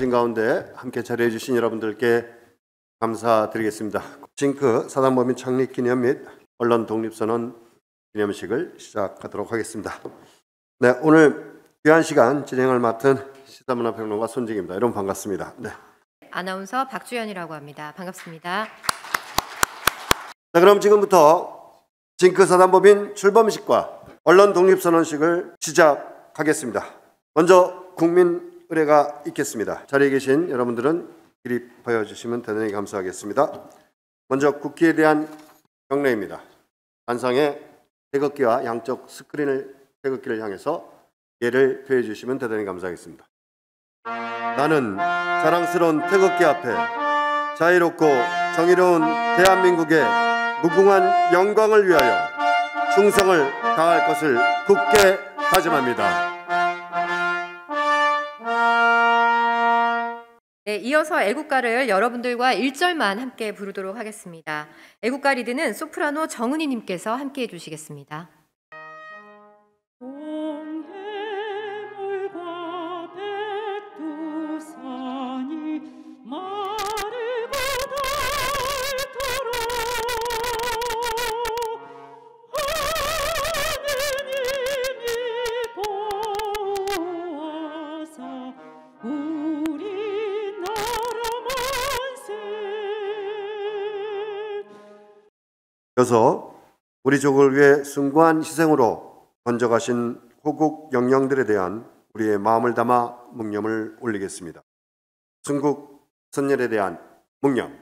오신 가운데 함께 자리해 주신 여러분들께 감사드리겠습니다. 징크 사단법인 창립 기념 및 언론 독립선언 기념식을 시작하도록 하겠습니다. 네, 오늘 귀한 시간 진행을 맡은 시사문화평론가 손직입니다. 여러분 반갑습니다. 네. 아나운서 박주연이라고 합니다. 반갑습니다. 자, 그럼 지금부터 징크 사단법인 출범식과 언론 독립선언식을 시작하겠습니다. 먼저 국민 의례가 있겠습니다. 자리에 계신 여러분들은 기립하여 주시면 대단히 감사하겠습니다. 먼저 국기에 대한 경례입니다. 단상에 태극기와 양쪽 태극기를 향해서 예를 표해 주시면 대단히 감사하겠습니다. 나는 자랑스러운 태극기 앞에 자유롭고 정의로운 대한민국의 무궁한 영광을 위하여 충성을 다할 것을 굳게 다짐합니다. 네, 이어서 애국가를 여러분들과 1절만 함께 부르도록 하겠습니다. 애국가 리드는 소프라노 정은희 님께서 함께 해주시겠습니다. 이어서 우리 족을 위해 숭고한 희생으로 건져가신 호국 영령들에 대한 우리의 마음을 담아 묵념을 올리겠습니다. 순국 선열에 대한 묵념.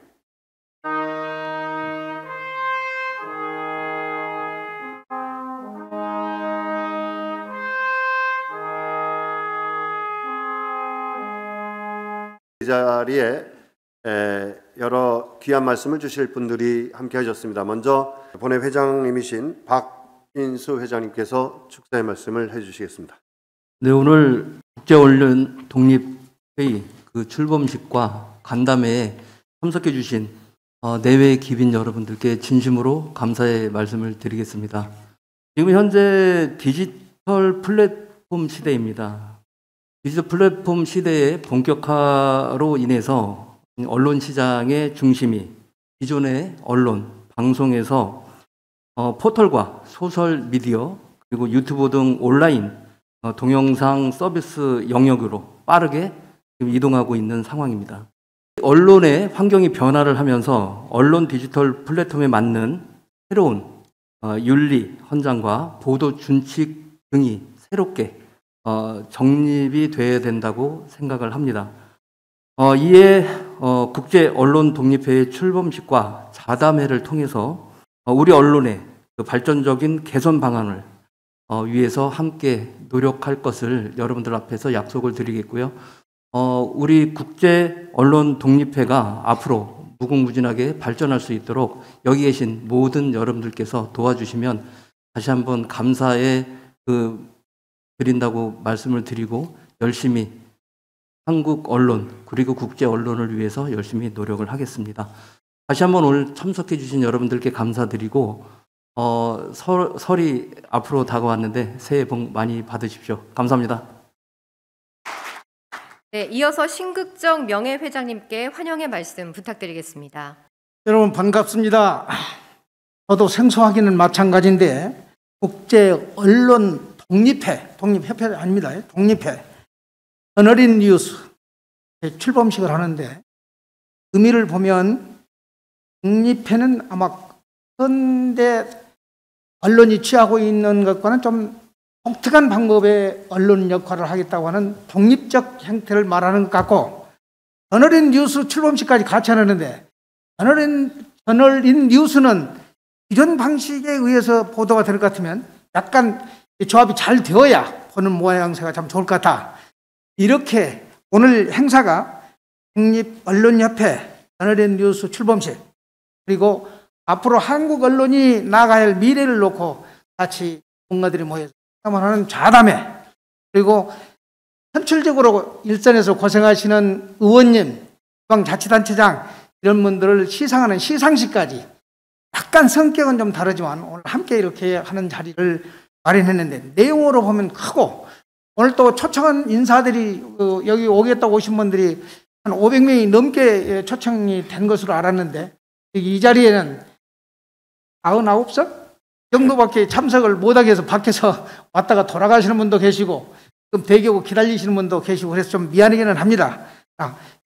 이 자리에 여러 귀한 말씀을 주실 분들이 함께 하셨습니다. 먼저 본회 회장님이신 박인수 회장님께서 축사의 말씀을 해주시겠습니다. 네, 오늘 국제언론 독립회의 그 출범식과 간담회에 참석해 주신 내외 기빈 여러분들께 진심으로 감사의 말씀을 드리겠습니다. 지금 현재 디지털 플랫폼 시대입니다. 디지털 플랫폼 시대의 본격화로 인해서 언론 시장의 중심이 기존의 언론, 방송에서 포털과 소셜 미디어 그리고 유튜브 등 온라인 동영상 서비스 영역으로 빠르게 이동하고 있는 상황입니다. 언론의 환경이 변화를 하면서 언론 디지털 플랫폼에 맞는 새로운 윤리, 헌장과 보도 준칙 등이 새롭게 정립이 돼야 된다고 생각을 합니다. 이에 국제 언론 독립회의 출범식과 자담회를 통해서 우리 언론의 그 발전적인 개선 방안을 위해서 함께 노력할 것을 여러분들 앞에서 약속을 드리겠고요. 우리 국제 언론 독립회가 앞으로 무궁무진하게 발전할 수 있도록 여기 계신 모든 여러분들께서 도와주시면 다시 한번 감사의 드린다고 말씀을 드리고 열심히 한국 언론 그리고 국제 언론을 위해서 열심히 노력을 하겠습니다. 다시 한번 오늘 참석해 주신 여러분들께 감사드리고 설이 앞으로 다가왔는데 새해 복 많이 받으십시오. 감사합니다. 네, 이어서 신극정 명예회장님께 환영의 말씀 부탁드리겠습니다. 여러분 반갑습니다. 저도 생소하기는 마찬가지인데 국제 언론 독립협회 아닙니다. 독립회 언어린 뉴스 출범식을 하는데 의미를 보면 독립회는 아마 현대 언론이 취하고 있는 것과는 좀 독특한 방법의 언론 역할을 하겠다고 하는 독립적 형태를 말하는 것 같고 언어린 뉴스 출범식까지 같이 하는데 언어린 뉴스는 기존 방식에 의해서 보도가 될 것 같으면 약간 조합이 잘 되어야 보는 모양새가 참 좋을 것 같아. 이렇게 오늘 행사가 국립언론협회 언어린 뉴스 출범식 그리고 앞으로 한국 언론이 나아가야 할 미래를 놓고 같이 공가들이 모여서 하는 자담회 그리고 현실적으로 일선에서 고생하시는 의원님, 지방자치단체장 이런 분들을 시상하는 시상식까지 약간 성격은 좀 다르지만 오늘 함께 이렇게 하는 자리를 마련했는데 내용으로 보면 크고 오늘 또 초청한 인사들이 여기 오겠다고 오신 분들이 한 500명이 넘게 초청이 된 것으로 알았는데 이 자리에는 99석 정도밖에 참석을 못하게 해서 밖에서 왔다가 돌아가시는 분도 계시고 지금 대기하고 기다리시는 분도 계시고 그래서 좀 미안하기는 합니다.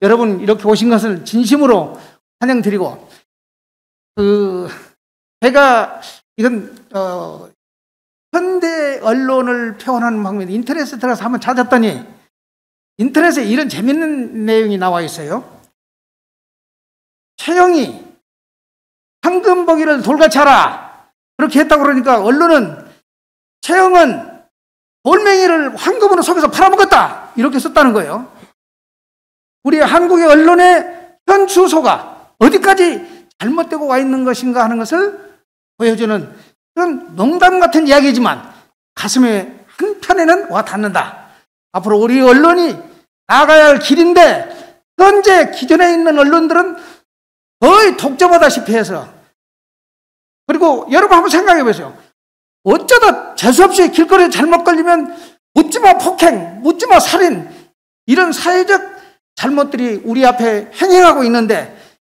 여러분 이렇게 오신 것을 진심으로 환영드리고 제가 이건 현대 언론을 표현하는 방법인데 인터넷에 들어가서 한번 찾았더니 인터넷에 이런 재밌는 내용이 나와 있어요. 최영이 황금보기를 돌같이 하라 그렇게 했다고 그러니까 언론은 최영은 돌멩이를 황금으로 속여서 팔아먹었다 이렇게 썼다는 거예요. 우리 한국의 언론의 현 주소가 어디까지 잘못되고 와 있는 것인가 하는 것을 보여주는 그런 농담 같은 이야기지만 가슴에 한편에는 와 닿는다. 앞으로 우리 언론이 나가야 할 길인데 현재 기존에 있는 언론들은 거의 독점하다시피 해서 그리고 여러분 한번 생각해 보세요. 어쩌다 재수없이 길거리에 잘못 걸리면 묻지마 폭행, 묻지마 살인 이런 사회적 잘못들이 우리 앞에 행행하고 있는데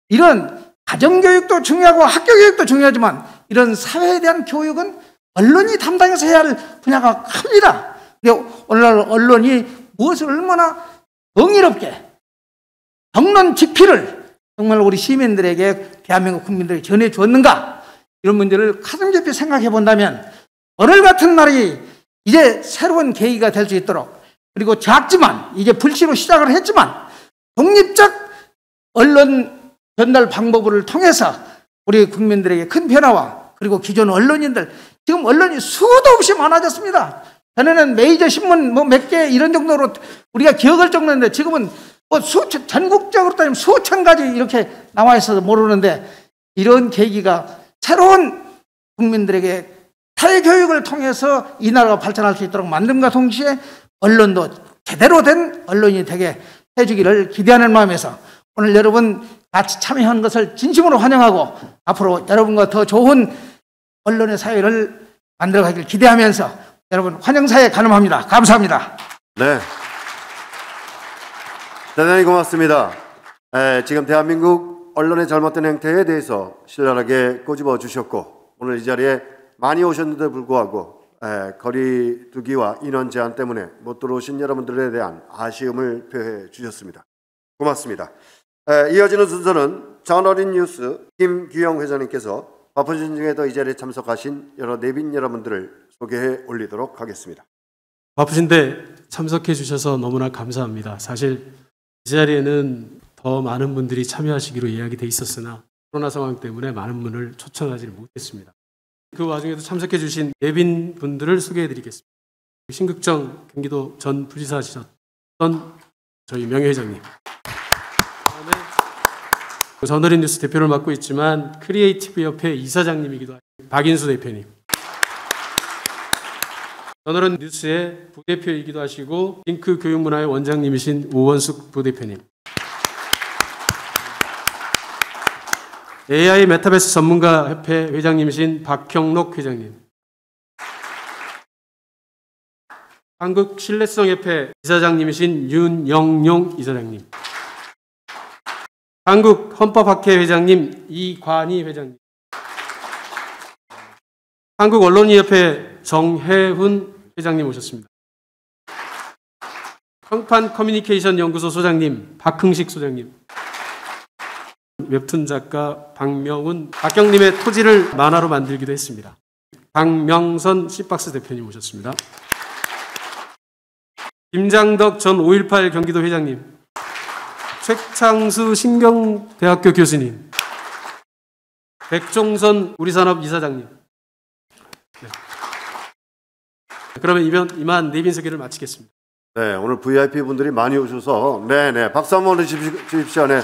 이런 가정교육도 중요하고 학교교육도 중요하지만 이런 사회에 대한 교육은 언론이 담당해서 해야 할 분야가 큽니다. 오늘날 언론이 무엇을 얼마나 정의롭게 정론직필을 정말 우리 시민들에게 대한민국 국민들에게 전해주었는가 이런 문제를 가슴 깊이 생각해 본다면 오늘 같은 날이 이제 새로운 계기가 될 수 있도록 그리고 작지만 이제 불시로 시작을 했지만 독립적 언론 전달 방법을 통해서 우리 국민들에게 큰 변화와 그리고 기존 언론인들 지금 언론이 수도 없이 많아졌습니다. 전에는 메이저 신문 뭐 몇 개 이런 정도로 우리가 기억을 적는데 지금은 뭐 전국적으로 따지면 수천 가지 이렇게 나와 있어서 모르는데 이런 계기가 새로운 국민들에게 사회교육을 통해서 이 나라가 발전할 수 있도록 만듦과 동시에 언론도 제대로 된 언론이 되게 해주기를 기대하는 마음에서 오늘 여러분 같이 참여한 것을 진심으로 환영하고 앞으로 여러분과 더 좋은 언론의 사회를 만들어가길 기대하면서 여러분 환영사에 가늠합니다. 감사합니다. 네, 대단히 고맙습니다. 지금 대한민국 언론의 잘못된 행태에 대해서 신랄하게 꼬집어 주셨고 오늘 이 자리에 많이 오셨는데 불구하고 거리두기와 인원 제한 때문에 못 들어오신 여러분들에 대한 아쉬움을 표해 주셨습니다. 고맙습니다. 이어지는 순서는 전어린 뉴스 김규영 회장님께서 바쁘신 중에도 이 자리에 참석하신 여러 내빈 여러분들을 소개해 올리도록 하겠습니다. 바쁘신데 참석해 주셔서 너무나 감사합니다. 사실 이 자리에는 더 많은 분들이 참여하시기로 이야기돼 있었으나 코로나 상황 때문에 많은 분을 초청하지 못했습니다. 그 와중에도 참석해 주신 내빈 분들을 소개해 드리겠습니다. 신극정 경기도 전 부지사셨던 저희 명예회장님, 전어린 뉴스 대표를 맡고 있지만 크리에이티브 협회 이사장님이기도 하신 박인수 대표님, 전어린 뉴스의 부대표이기도 하시고 링크 교육문화의 원장님이신 오원숙 부대표님, AI 메타버스 전문가 협회 회장님이신 박형록 회장님, 한국 신뢰성 협회 이사장님이신 윤영용 이사장님, 한국 헌법학회 회장님 이관희 회장님, 한국 언론인협회 정혜훈 회장님 오셨습니다. 평판 커뮤니케이션 연구소 소장님 박흥식 소장님, 웹툰 작가 박명훈, 박경님의 토지를 만화로 만들기도 했습니다. 박명선 씨박스 대표님 오셨습니다. 김장덕 전 5.18 경기도 회장님, 최창수 신경대학교 교수님, 백종선 우리산업 이사장님. 네. 그러면 이만 내빈 소개를 마치겠습니다. 네, 오늘 VIP 분들이 많이 오셔서 네네 박수 한번 주십시오. 네.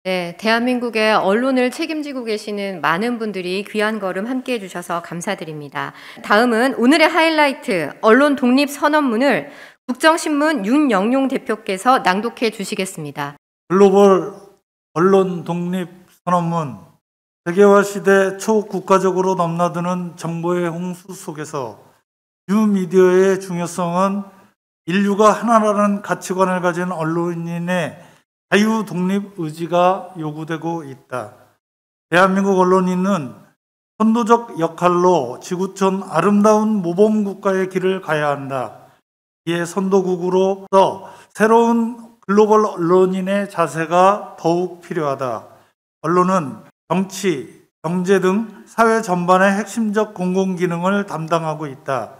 네, 대한민국의 언론을 책임지고 계시는 많은 분들이 귀한 걸음 함께해 주셔서 감사드립니다. 다음은 오늘의 하이라이트 언론 독립 선언문을 국정신문 윤영용 대표께서 낭독해 주시겠습니다. 글로벌 언론 독립 선언문. 세계화 시대 초국가적으로 넘나드는 정보의 홍수 속에서 뉴미디어의 중요성은 인류가 하나라는 가치관을 가진 언론인의 자유 독립 의지가 요구되고 있다. 대한민국 언론인은 선도적 역할로 지구촌 아름다운 모범 국가의 길을 가야 한다. 이에 선도국으로서 새로운 글로벌 언론인의 자세가 더욱 필요하다. 언론은 정치, 경제 등 사회 전반의 핵심적 공공기능을 담당하고 있다.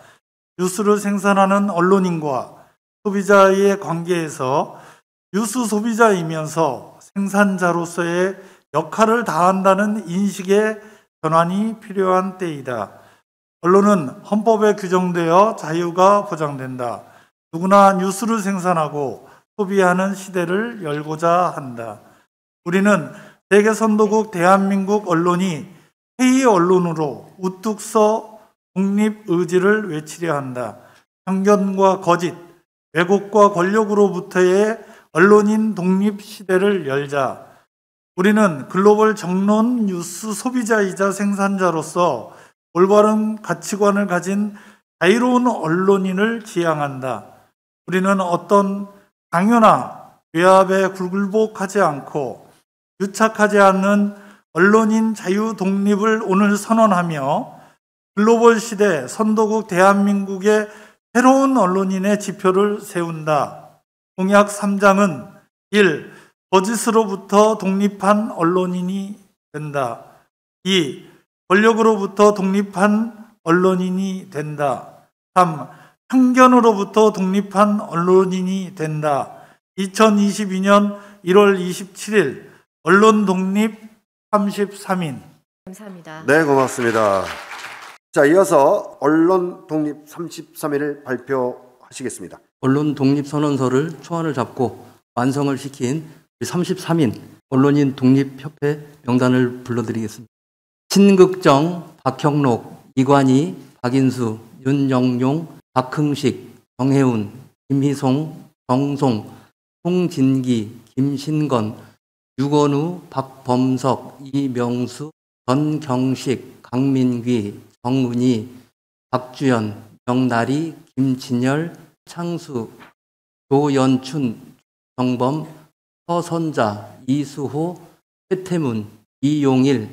뉴스를 생산하는 언론인과 소비자의 관계에서 뉴스 소비자이면서 생산자로서의 역할을 다한다는 인식의 전환이 필요한 때이다. 언론은 헌법에 규정되어 자유가 보장된다. 누구나 뉴스를 생산하고 소비하는 시대를 열고자 한다. 우리는 세계 선도국 대한민국 언론이 회의 언론으로 우뚝 서 독립 의지를 외치려 한다. 편견과 거짓, 왜곡과 권력으로부터의 언론인 독립 시대를 열자. 우리는 글로벌 정론 뉴스 소비자이자 생산자로서 올바른 가치관을 가진 자유로운 언론인을 지향한다. 우리는 어떤 강요나 외압에 굴복하지 않고 유착하지 않는 언론인 자유 독립을 오늘 선언하며 글로벌 시대 선도국 대한민국의 새로운 언론인의 지표를 세운다. 공약 3장은 1. 거짓으로부터 독립한 언론인이 된다. 2. 권력으로부터 독립한 언론인이 된다. 3. 편견으로부터 독립한 언론인이 된다. 2022년 1월 27일 언론 독립 33인. 감사합니다. 네, 고맙습니다. 자, 이어서 언론 독립 33일을 발표하시겠습니다. 언론 독립 선언서를 초안을 잡고 완성을 시킨 33인 언론인 독립협회 명단을 불러드리겠습니다. 신극정, 박형록, 이관희, 박인수, 윤영용, 박흥식, 정혜운, 김희송, 정송, 송진기, 김신건, 유건우, 박범석, 이명수, 전경식, 강민귀, 정은희, 박주연, 명나리, 김진열, 창수, 조연춘, 정범, 서선자, 이수호, 최태문, 이용일,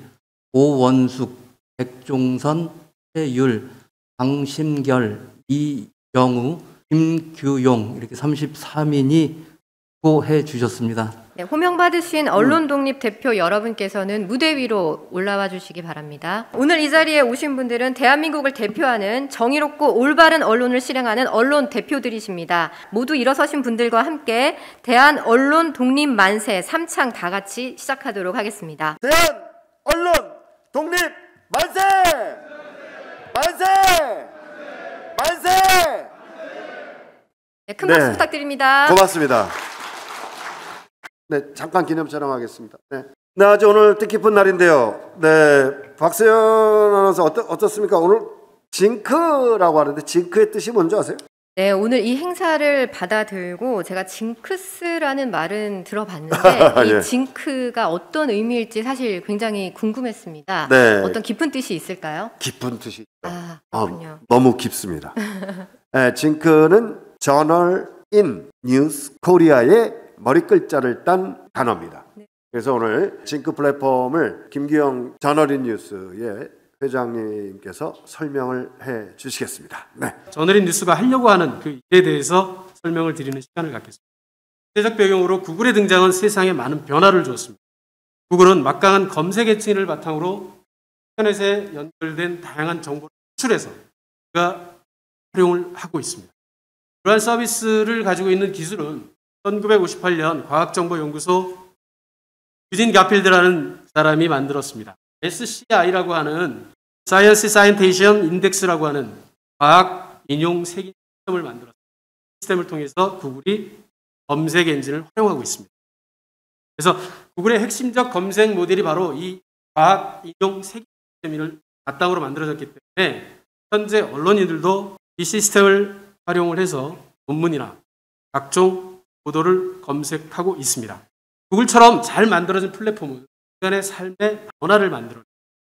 오원숙, 백종선, 최율, 강심결, 이영우, 김규용 이렇게 33인이 수고해 주셨습니다. 네, 호명받으신 언론 독립 대표 여러분께서는 무대 위로 올라와 주시기 바랍니다. 오늘 이 자리에 오신 분들은 대한민국을 대표하는 정의롭고 올바른 언론을 실행하는 언론 대표들이십니다. 모두 일어서신 분들과 함께 대한 언론 독립 만세 3창 다 같이 시작하도록 하겠습니다. 대한 언론 독립 만세! 만세! 만세! 네, 큰 박수 네. 부탁드립니다. 고맙습니다. 네, 잠깐 기념 촬영하겠습니다. 네. 네, 아주 오늘 뜻깊은 날인데요. 네, 박세현 아나운서 어떻습니까? 오늘 징크라고 하는데 징크의 뜻이 뭔지 아세요? 네, 오늘 이 행사를 받아들고 제가 징크스라는 말은 들어봤는데 이 예. 징크가 어떤 의미일지 사실 굉장히 궁금했습니다. 네. 어떤 깊은 뜻이 있을까요? 깊은 뜻이 있죠. 그렇군요. 너무 깊습니다. 네, 징크는 저널 인 뉴스 코리아의 머리 글자를 딴 단어입니다. 네. 그래서 오늘 징크 플랫폼을 김규영 저널인 뉴스의 회장님께서 설명을 해 주시겠습니다. 네. 저널인 뉴스가 하려고 하는 그 일에 대해서 설명을 드리는 시간을 갖겠습니다. 세적 배경으로 구글의 등장은 세상에 많은 변화를 주었습니다. 구글은 막강한 검색 엔진을 바탕으로 인터넷에 연결된 다양한 정보를 추출해서 우리가 활용을 하고 있습니다. 그러한 서비스를 가지고 있는 기술은 1958년 과학정보연구소 유진 가필드라는 사람이 만들었습니다. SCI라고 하는 Science Citation Index라고 하는 과학 인용 색인 시스템을 만들었습니다. 시스템을 통해서 구글이 검색 엔진을 활용하고 있습니다. 그래서 구글의 핵심적 검색 모델이 바로 이 과학 인용 색인 시스템을 바탕으로 만들어졌기 때문에 현재 언론인들도 이 시스템을 활용을 해서 논문이나 각종 보도를 검색하고 있습니다. 구글처럼 잘 만들어진 플랫폼은 인간의 삶의 변화를 만들어요.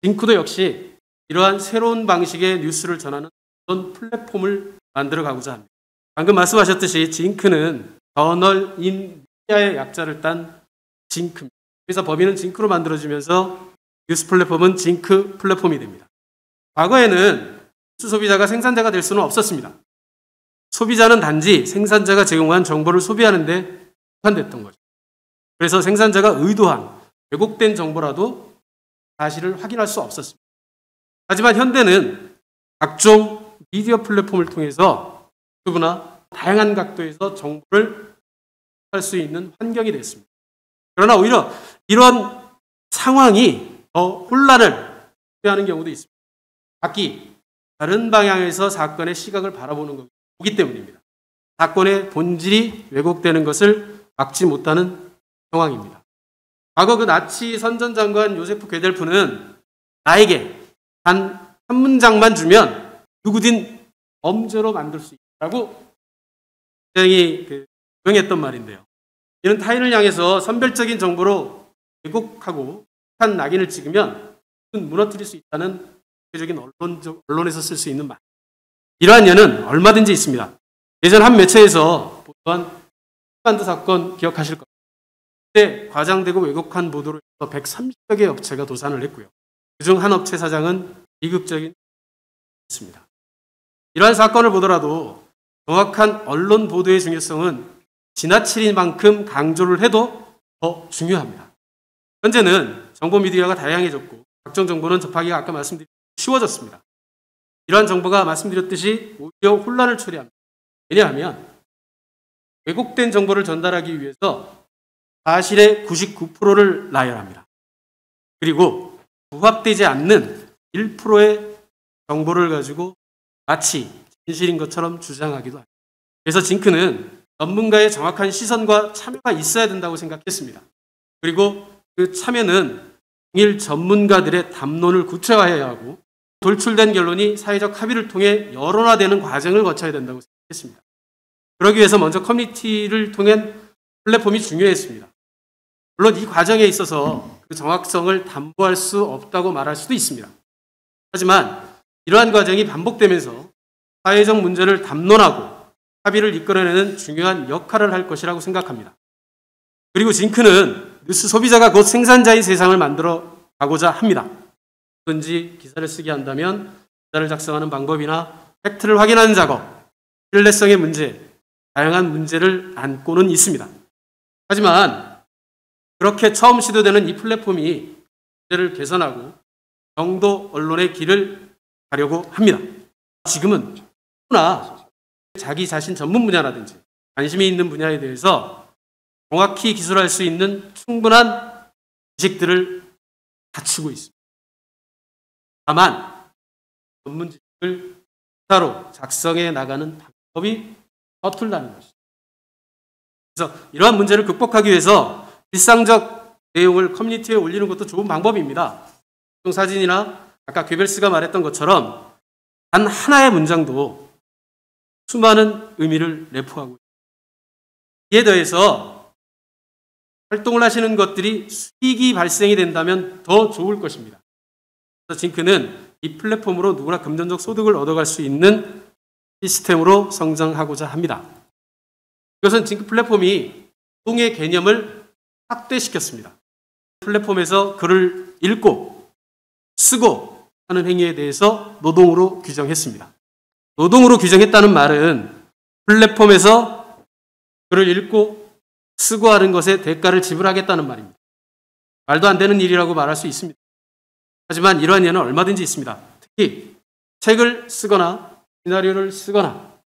징크도 역시 이러한 새로운 방식의 뉴스를 전하는 그런 플랫폼을 만들어 가고자 합니다. 방금 말씀하셨듯이 징크는 저널 인 미디어의 약자를 딴 징크입니다. 그래서 법인은 징크로 만들어지면서 뉴스 플랫폼은 징크 플랫폼이 됩니다. 과거에는 뉴스 소비자가 생산자가 될 수는 없었습니다. 소비자는 단지 생산자가 제공한 정보를 소비하는 데 국한됐던 거죠. 그래서 생산자가 의도한 왜곡된 정보라도 사실을 확인할 수 없었습니다. 하지만 현대는 각종 미디어 플랫폼을 통해서 유튜브나 다양한 각도에서 정보를 할 수 있는 환경이 됐습니다. 그러나 오히려 이런 상황이 더 혼란을 초래하는 경우도 있습니다. 각기 다른 방향에서 사건의 시각을 바라보는 거기 때문입니다. 사건의 본질이 왜곡되는 것을 막지 못하는 상황입니다. 과거 그 나치 선전장관 요세프 게델프는 나에게 단 한 문장만 주면 누구든 범죄로 만들 수 있다고 굉장히 유명했던 말인데요. 이는 타인을 향해서 선별적인 정보로 왜곡하고 한 낙인을 찍으면 무너뜨릴 수 있다는 대표적인 언론에서 쓸 수 있는 말. 이러한 예는 얼마든지 있습니다. 예전 한 매체에서 보도한 힐반드 사건 기억하실 겁니다. 그때 과장되고 왜곡한 보도로 해서 130여 개 업체가 도산을 했고요. 그중 한 업체 사장은 비극적인 있습니다. 이러한 사건을 보더라도 정확한 언론 보도의 중요성은 지나치는 만큼 강조를 해도 더 중요합니다. 현재는 정보 미디어가 다양해졌고 각종 정보는 접하기가 아까 말씀드린 쉬워졌습니다. 이러한 정보가 말씀드렸듯이 오히려 혼란을 초래합니다. 왜냐하면 왜곡된 정보를 전달하기 위해서 사실의 99%를 나열합니다. 그리고 부합되지 않는 1%의 정보를 가지고 마치 진실인 것처럼 주장하기도 합니다. 그래서 징크는 전문가의 정확한 시선과 참여가 있어야 된다고 생각했습니다. 그리고 그 참여는 동일 전문가들의 담론을 구체화해야 하고 돌출된 결론이 사회적 합의를 통해 여론화되는 과정을 거쳐야 된다고 생각했습니다. 그러기 위해서 먼저 커뮤니티를 통한 플랫폼이 중요했습니다. 물론 이 과정에 있어서 그 정확성을 담보할 수 없다고 말할 수도 있습니다. 하지만 이러한 과정이 반복되면서 사회적 문제를 담론하고 합의를 이끌어내는 중요한 역할을 할 것이라고 생각합니다. 그리고 징크는 뉴스 소비자가 곧 생산자의 세상을 만들어 가고자 합니다. 뭐든지 기사를 쓰게 한다면 기사를 작성하는 방법이나 팩트를 확인하는 작업, 신뢰성의 문제, 다양한 문제를 안고는 있습니다. 하지만 그렇게 처음 시도되는 이 플랫폼이 문제를 개선하고 정도 언론의 길을 가려고 합니다. 지금은 누구나 자기 자신 전문 분야라든지 관심이 있는 분야에 대해서 정확히 기술할 수 있는 충분한 지식들을 갖추고 있습니다. 다만 전문 지식을 기사로 작성해 나가는 방법이 서툴다는 것입니다. 그래서 이러한 문제를 극복하기 위해서 일상적 내용을 커뮤니티에 올리는 것도 좋은 방법입니다. 사진이나 아까 괴벨스가 말했던 것처럼 단 하나의 문장도 수많은 의미를 내포하고 있습니다. 이에 더해서 활동을 하시는 것들이 수익이 발생이 된다면 더 좋을 것입니다. 그래서 징크는 이 플랫폼으로 누구나 금전적 소득을 얻어갈 수 있는 시스템으로 성장하고자 합니다. 이것은 징크 플랫폼이 노동의 개념을 확대시켰습니다. 플랫폼에서 글을 읽고 쓰고 하는 행위에 대해서 노동으로 규정했습니다. 노동으로 규정했다는 말은 플랫폼에서 글을 읽고 쓰고 하는 것에 대가를 지불하겠다는 말입니다. 말도 안 되는 일이라고 말할 수 있습니다. 하지만 이러한 예는 얼마든지 있습니다. 특히 책을 쓰거나 시나리오를 쓰거나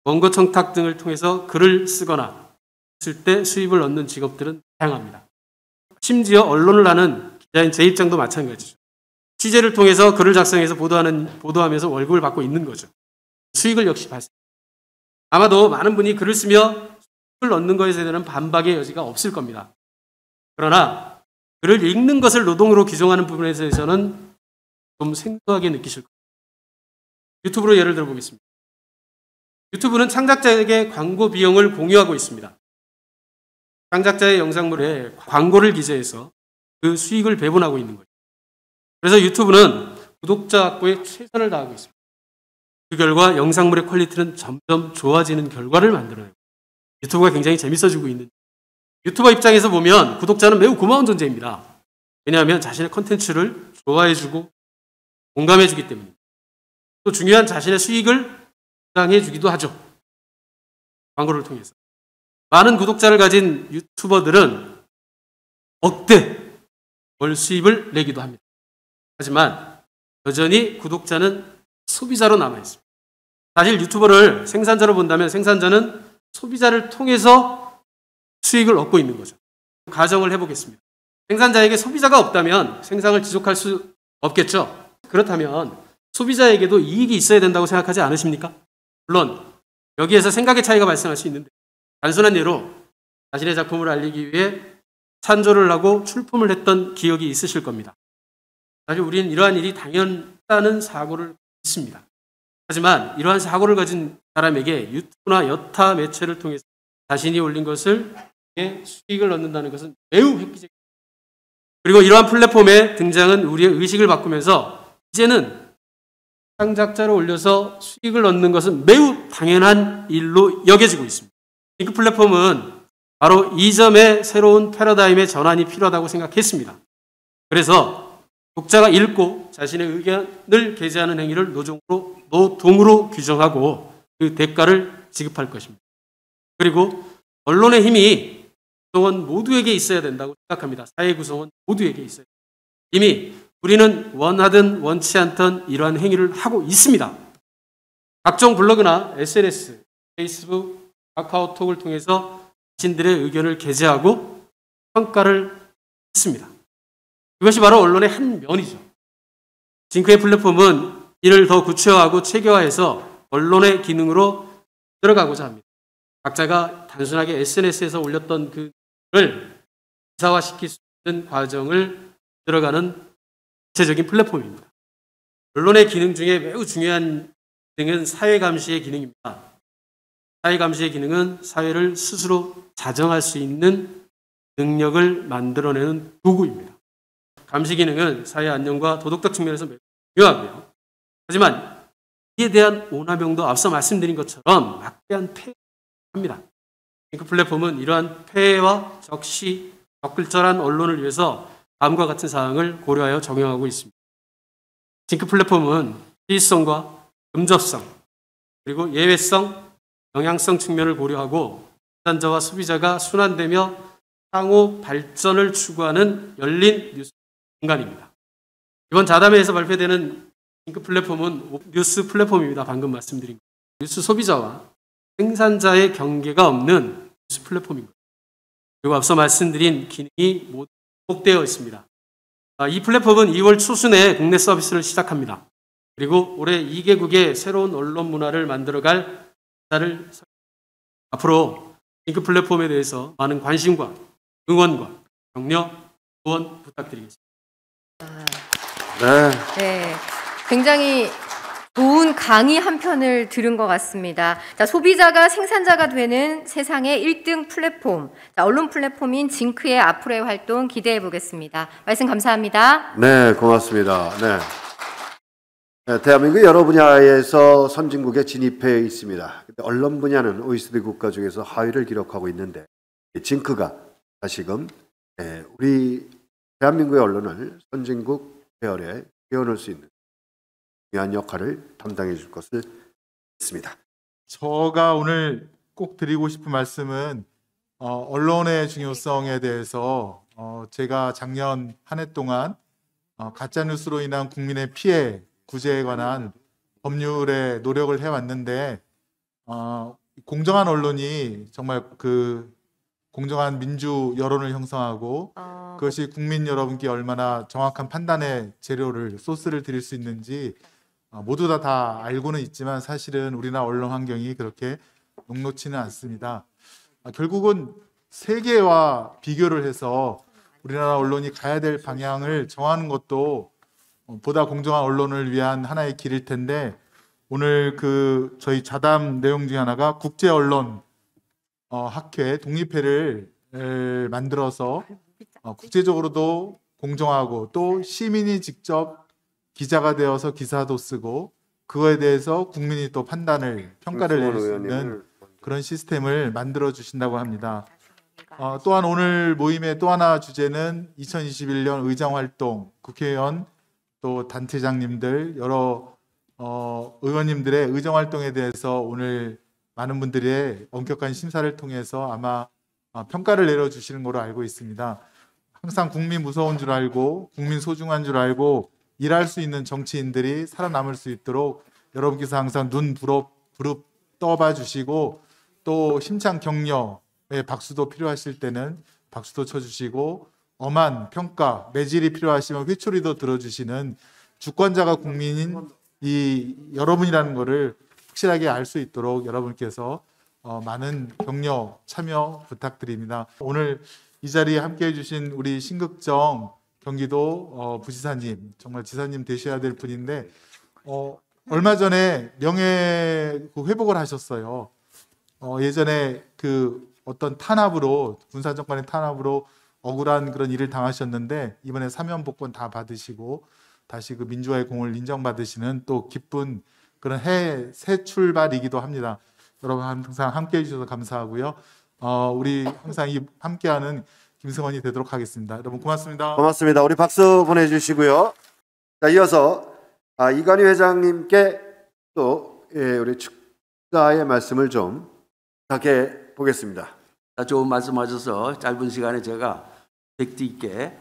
원고 청탁 등을 통해서 글을 쓰거나 쓸 때 수입을 얻는 직업들은 다양합니다. 심지어 언론을 하는 기자인 제 입장도 마찬가지죠. 취재를 통해서 글을 작성해서 보도하면서 월급을 받고 있는 거죠. 수익을 역시 발생. 아마도 많은 분이 글을 쓰며 수익을 얻는 것에 대한 반박의 여지가 없을 겁니다. 그러나 글을 읽는 것을 노동으로 규정하는 부분에 대해서는 좀 생소하게 느끼실 겁니다. 유튜브로 예를 들어보겠습니다. 유튜브는 창작자에게 광고 비용을 공유하고 있습니다. 창작자의 영상물에 광고를 기재해서 그 수익을 배분하고 있는 거죠. 그래서 유튜브는 구독자 확보에 최선을 다하고 있습니다. 그 결과 영상물의 퀄리티는 점점 좋아지는 결과를 만들어내고 유튜브가 굉장히 재밌어지고 있는, 유튜버 입장에서 보면 구독자는 매우 고마운 존재입니다. 왜냐하면 자신의 콘텐츠를 좋아해주고 공감해주기 때문입니다. 또 중요한 자신의 수익을 보장해주기도 하죠. 광고를 통해서. 많은 구독자를 가진 유튜버들은 억대 월 수입을 내기도 합니다. 하지만 여전히 구독자는 소비자로 남아있습니다. 사실 유튜버를 생산자로 본다면 생산자는 소비자를 통해서 수익을 얻고 있는 거죠. 가정을 해보겠습니다. 생산자에게 소비자가 없다면 생산을 지속할 수 없겠죠. 그렇다면 소비자에게도 이익이 있어야 된다고 생각하지 않으십니까? 물론 여기에서 생각의 차이가 발생할 수 있는데, 단순한 예로 자신의 작품을 알리기 위해 찬조를 하고 출품을 했던 기억이 있으실 겁니다. 사실 우리는 이러한 일이 당연하다는 사고를 믿습니다. 하지만 이러한 사고를 가진 사람에게 유튜브나 여타 매체를 통해서 자신이 올린 것을 수익을 얻는다는 것은 매우 획기적입니다. 그리고 이러한 플랫폼의 등장은 우리의 의식을 바꾸면서 이제는 창작자로 올려서 수익을 얻는 것은 매우 당연한 일로 여겨지고 있습니다. 링크 플랫폼은 바로 이 점에 새로운 패러다임의 전환이 필요하다고 생각했습니다. 그래서 독자가 읽고 자신의 의견을 게재하는 행위를 노동으로 규정하고 그 대가를 지급할 것입니다. 그리고 언론의 힘이 구성원 모두에게 있어야 된다고 생각합니다. 사회 구성원 모두에게 있어야 됩니다. 이미 우리는 원하든 원치 않든 이러한 행위를 하고 있습니다. 각종 블로그나 SNS, 페이스북, 카카오톡을 통해서 자신들의 의견을 게재하고 평가를 했습니다. 이것이 바로 언론의 한 면이죠. 징크의 플랫폼은 이를 더 구체화하고 체계화해서 언론의 기능으로 들어가고자 합니다. 각자가 단순하게 SNS에서 올렸던 글을 기사화시킬 수 있는 과정을 들어가는 구체적인 플랫폼입니다. 언론의 기능 중에 매우 중요한 기능은 사회감시의 기능입니다. 사회감시의 기능은 사회를 스스로 자정할 수 있는 능력을 만들어내는 도구입니다. 감시 기능은 사회 안녕과 도덕적 측면에서 매우 중요하고요. 하지만 이에 대한 오남용도 앞서 말씀드린 것처럼 막대한 폐해합니다. 링크 플랫폼은 이러한 폐해와 적절한 언론을 위해서 다음과 같은 사항을 고려하여 적용하고 있습니다. 징크 플랫폼은 시의성과 근접성, 그리고 예외성, 영향성 측면을 고려하고 생산자와 소비자가 순환되며 상호 발전을 추구하는 열린 뉴스 공간입니다. 이번 자담회에서 발표되는 징크 플랫폼은 뉴스 플랫폼입니다. 방금 말씀드린 것. 뉴스 소비자와 생산자의 경계가 없는 뉴스 플랫폼입니다. 그리고 앞서 말씀드린 기능이 모두 복되어 있습니다. 이 플랫폼은 2월 초순에 국내 서비스를 시작합니다. 그리고 올해 2개국의 새로운 언론 문화를 만들어갈 기사를 앞으로 링크 플랫폼에 대해서 많은 관심과 응원과 격려, 후원 부탁드리겠습니다. 네, 굉장히 좋은 강의 한 편을 들은 것 같습니다. 자, 소비자가 생산자가 되는 세상의 1등 플랫폼, 자, 언론 플랫폼인 징크의 앞으로의 활동 기대해 보겠습니다. 말씀 감사합니다. 네, 고맙습니다. 네. 네, 대한민국 여러 분야에서 선진국에 진입해 있습니다. 언론 분야는 OECD 국가 중에서 하위를 기록하고 있는데 징크가 다시금 우리 대한민국의 언론을 선진국 계열에 끼워넣을 수 있는 중요한 역할을 담당해 줄 것을 믿습니다. 제가 오늘 꼭 드리고 싶은 말씀은 언론의 중요성에 대해서 제가 작년 한 해 동안 가짜뉴스로 인한 국민의 피해 구제에 관한 법률에 노력을 해왔는데 공정한 언론이 정말 그 공정한 민주 여론을 형성하고 그것이 국민 여러분께 얼마나 정확한 판단의 재료를 소스를 드릴 수 있는지 모두 다 알고는 있지만 사실은 우리나라 언론 환경이 그렇게 녹록치는 않습니다. 결국은 세계와 비교를 해서 우리나라 언론이 가야 될 방향을 정하는 것도 보다 공정한 언론을 위한 하나의 길일 텐데 오늘 저희 자담 내용 중에 하나가 국제 언론 학회 독립회를 만들어서 국제적으로도 공정하고 또 시민이 직접 기자가 되어서 기사도 쓰고 그거에 대해서 국민이 또 판단을 평가를 불승원 내릴 수 있는 의원님을 그런 시스템을 만들어 주신다고 합니다. 또한 오늘 모임의 또 하나 주제는 2021년 의정활동, 국회의원 또 단체장님들 여러 의원님들의 의정활동에 대해서 오늘 많은 분들의 엄격한 심사를 통해서 아마 평가를 내려주시는 걸로 알고 있습니다. 항상 국민 무서운 줄 알고 국민 소중한 줄 알고 일할 수 있는 정치인들이 살아남을 수 있도록 여러분께서 항상 눈 부릅 떠봐 주시고 또 힘찬 격려의 박수도 필요하실 때는 박수도 쳐주시고 엄한 평가, 매질이 필요하시면 회초리도 들어주시는 주권자가 국민인 이 여러분이라는 것을 확실하게 알 수 있도록 여러분께서 많은 격려, 참여 부탁드립니다. 오늘 이 자리에 함께해 주신 우리 신극정 경기도 부지사님, 정말 지사님 되셔야 될 분인데 얼마 전에 명예 회복을 하셨어요. 예전에 그 어떤 탄압으로 군사정권의 탄압으로 억울한 그런 일을 당하셨는데 이번에 사면복권 다 받으시고 다시 그 민주화의 공을 인정받으시는 또 기쁜 그런 새 출발이기도 합니다. 여러분 항상 함께해 주셔서 감사하고요. 우리 항상 함께하는 김승원이 되도록 하겠습니다. 여러분 고맙습니다. 고맙습니다. 우리 박수 보내주시고요. 자, 이어서 이관희 회장님께 또 우리 축사의 말씀을 좀 부탁해 보겠습니다. 좋은 말씀하셔서 짧은 시간에 제가 팩트 있게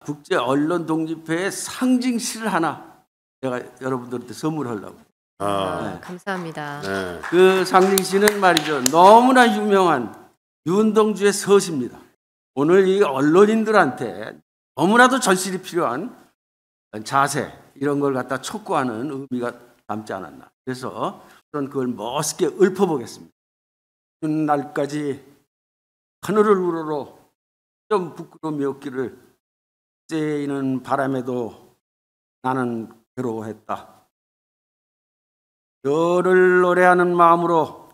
국제 언론 독립회의 상징시를 하나 제가 여러분들한테 선물하려고. 감사합니다. 네. 그 상징시는 말이죠. 너무나 유명한 윤동주의 서시입니다. 오늘 이 언론인들한테 너무나도 절실히 필요한 자세 이런 걸 갖다 촉구하는 의미가 담지 않았나. 그래서 저는 그걸 멋있게 읊어보겠습니다. 날까지 하늘을 우러러 좀 부끄러움이 없기를 째이는 바람에도 나는 괴로워했다. 너를 노래하는 마음으로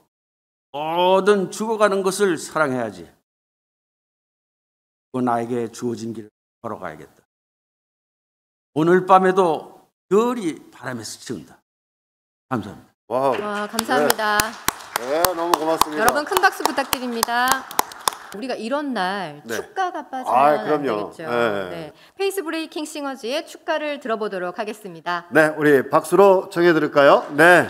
모든 죽어가는 것을 사랑해야지. 또 나에게 주어진 길을 걸어가야겠다. 오늘 밤에도 별이 바람에 스친다. 감사합니다. 와우. 와, 감사합니다. 네, 너무 고맙습니다. 여러분 큰 박수 부탁드립니다. 우리가 이런 날 네. 축가가 빠지면 안 그럼요. 되겠죠. 네. 네. 페이스 브레이킹 싱어즈의 축가를 들어보도록 하겠습니다. 네, 우리 박수로 청해 드릴까요? 네.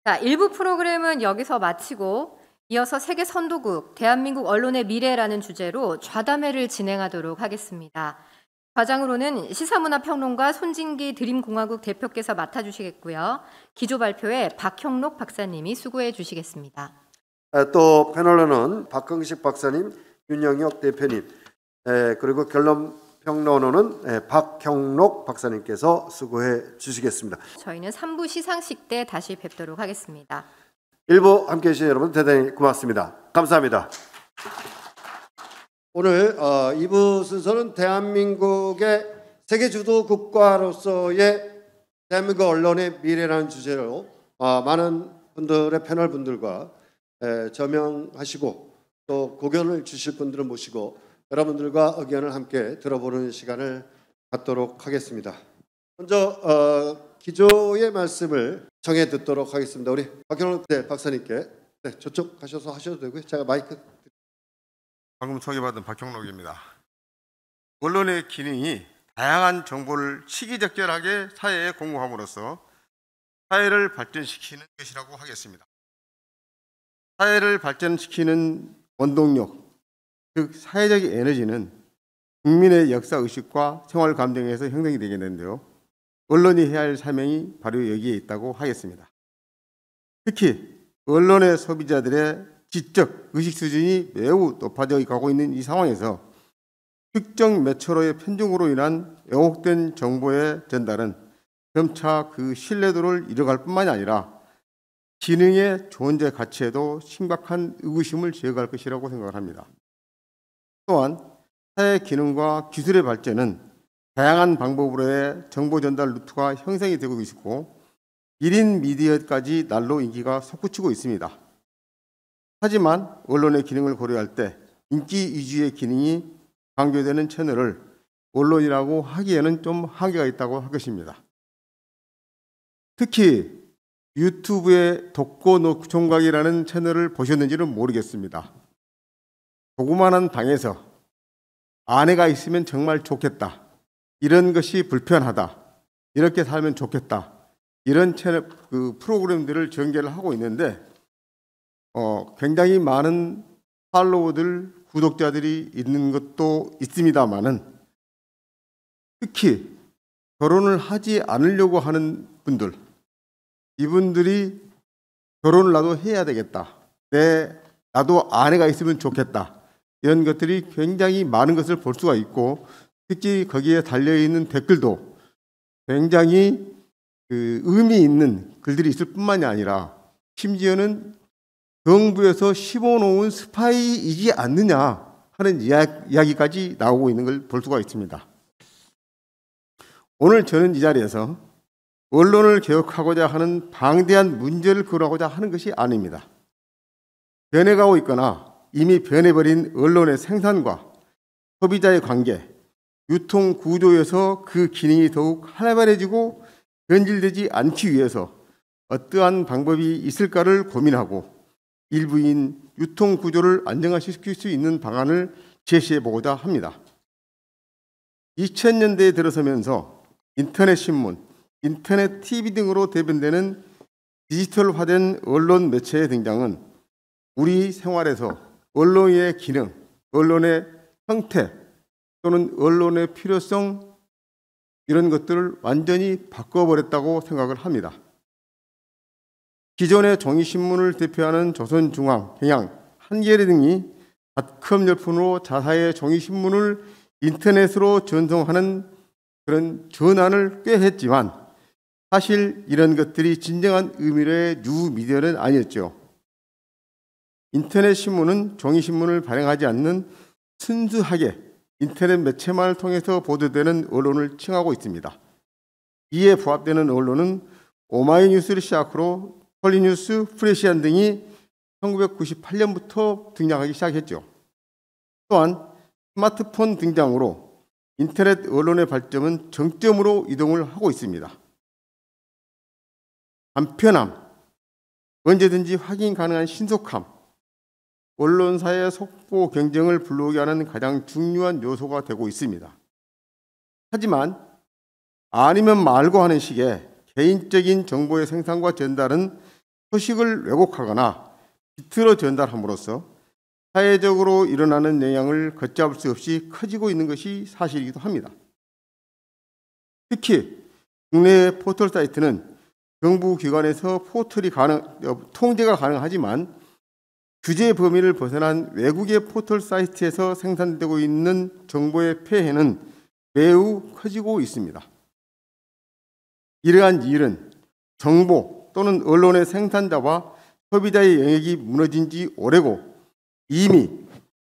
자, 1부 프로그램은 여기서 마치고 이어서 세계 선도국, 대한민국 언론의 미래라는 주제로 좌담회를 진행하도록 하겠습니다. 과장으로는 시사문화평론가 손진기 드림공화국 대표께서 맡아주시겠고요. 기조 발표에 박형록 박사님이 수고해 주시겠습니다. 또 패널로는 박흥식 박사님, 윤영혁 대표님, 그리고 결론평론원은 박형록 박사님께서 수고해 주시겠습니다. 저희는 3부 시상식 때 다시 뵙도록 하겠습니다. 1부 함께해 주신 여러분 대단히 고맙습니다. 감사합니다. 오늘 2부 순서는 대한민국의 세계 주도 국가로서의 대한민국 언론의 미래라는 주제로 많은 분들의 패널 분들과 저명하시고 또 고견을 주실 분들을 모시고 여러분들과 의견을 함께 들어보는 시간을 갖도록 하겠습니다. 먼저 기조의 말씀을 정해 듣도록 하겠습니다. 우리 박형록 박사님께 저쪽 가셔서 하셔도 되고요. 제가 마이크 방금 소개받은 박형록입니다. 언론의 기능이 다양한 정보를 시기적절하게 사회에 공급함으로써 사회를 발전시키는 것이라고 하겠습니다. 사회를 발전시키는 원동력, 즉 사회적 에너지는 국민의 역사의식과 생활 감정에서 형성이 되겠는데요. 언론이 해야 할 사명이 바로 여기에 있다고 하겠습니다. 특히 언론의 소비자들의 지적 의식 수준이 매우 높아져 가고 있는 이 상황에서 특정 매체로의 편중으로 인한 왜곡된 정보의 전달은 점차 그 신뢰도를 잃어갈 뿐만이 아니라 기능의 존재 가치에도 심각한 의구심을 제거할 것이라고 생각을 합니다. 또한 사회 기능과 기술의 발전은 다양한 방법으로의 정보 전달 루트가 형성이 되고 있고 1인 미디어까지 날로 인기가 솟구치고 있습니다. 하지만 언론의 기능을 고려할 때 인기 위주의 기능이 강조되는 채널을 언론이라고 하기에는 좀 한계가 있다고 할 것입니다. 특히 유튜브의 독고 총각이라는 채널을 보셨는지는 모르겠습니다. 조그마한 방에서 아내가 있으면 정말 좋겠다. 이런 것이 불편하다. 이렇게 살면 좋겠다. 이런 채널, 프로그램들을 전개를 하고 있는데 굉장히 많은 팔로워들, 구독자들이 있는 것도 있습니다만은 특히 결혼을 하지 않으려고 하는 분들, 이분들이 결혼을 나도 해야 되겠다. 나도 아내가 있으면 좋겠다. 이런 것들이 굉장히 많은 것을 볼 수가 있고 특히 거기에 달려있는 댓글도 굉장히 의미 있는 글들이 있을 뿐만이 아니라 심지어는 정부에서 심어놓은 스파이이지 않느냐 하는 이야기까지 나오고 있는 걸 볼 수가 있습니다. 오늘 저는 이 자리에서 언론을 개혁하고자 하는 방대한 문제를 거론하고자 하는 것이 아닙니다. 변해가고 있거나 이미 변해버린 언론의 생산과 소비자의 관계, 유통 구조에서 그 기능이 더욱 활발해지고 변질되지 않기 위해서 어떠한 방법이 있을까를 고민하고 일부인 유통 구조를 안정화시킬 수 있는 방안을 제시해 보고자 합니다. 2000년대에 들어서면서 인터넷 신문, 인터넷 TV 등으로 대변되는 디지털화된 언론 매체의 등장은 우리 생활에서 언론의 기능, 언론의 형태 또는 언론의 필요성 이런 것들을 완전히 바꿔버렸다고 생각을 합니다. 기존의 종이신문을 대표하는 조선중앙, 경향, 한겨레 등이 닷컴 열풍으로 자사의 종이신문을 인터넷으로 전송하는 그런 전환을 꽤 했지만 사실 이런 것들이 진정한 의미의 뉴미디어는 아니었죠. 인터넷 신문은 종이신문을 발행하지 않는 순수하게 인터넷 매체만을 통해서 보도되는 언론을 칭하고 있습니다. 이에 부합되는 언론은 오마이뉴스를 시작으로 폴리뉴스, 프레시안 등이 1998년부터 등장하기 시작했죠. 또한 스마트폰 등장으로 인터넷 언론의 발전은 정점으로 이동을 하고 있습니다. 간편함, 언제든지 확인 가능한 신속함, 언론사의 속보 경쟁을 불러오게 하는 가장 중요한 요소가 되고 있습니다. 하지만 아니면 말고 하는 식의 개인적인 정보의 생산과 전달은 소식을 왜곡하거나 비틀어 전달함으로써 사회적으로 일어나는 영향을 걷잡을 수 없이 커지고 있는 것이 사실이기도 합니다. 특히 국내 포털 사이트는 정부 기관에서 통제가 가능하지만 규제 범위를 벗어난 외국의 포털 사이트에서 생산되고 있는 정보의 폐해는 매우 커지고 있습니다. 이러한 일은 정보 또는 언론의 생산자와 소비자의 영역이 무너진 지 오래고 이미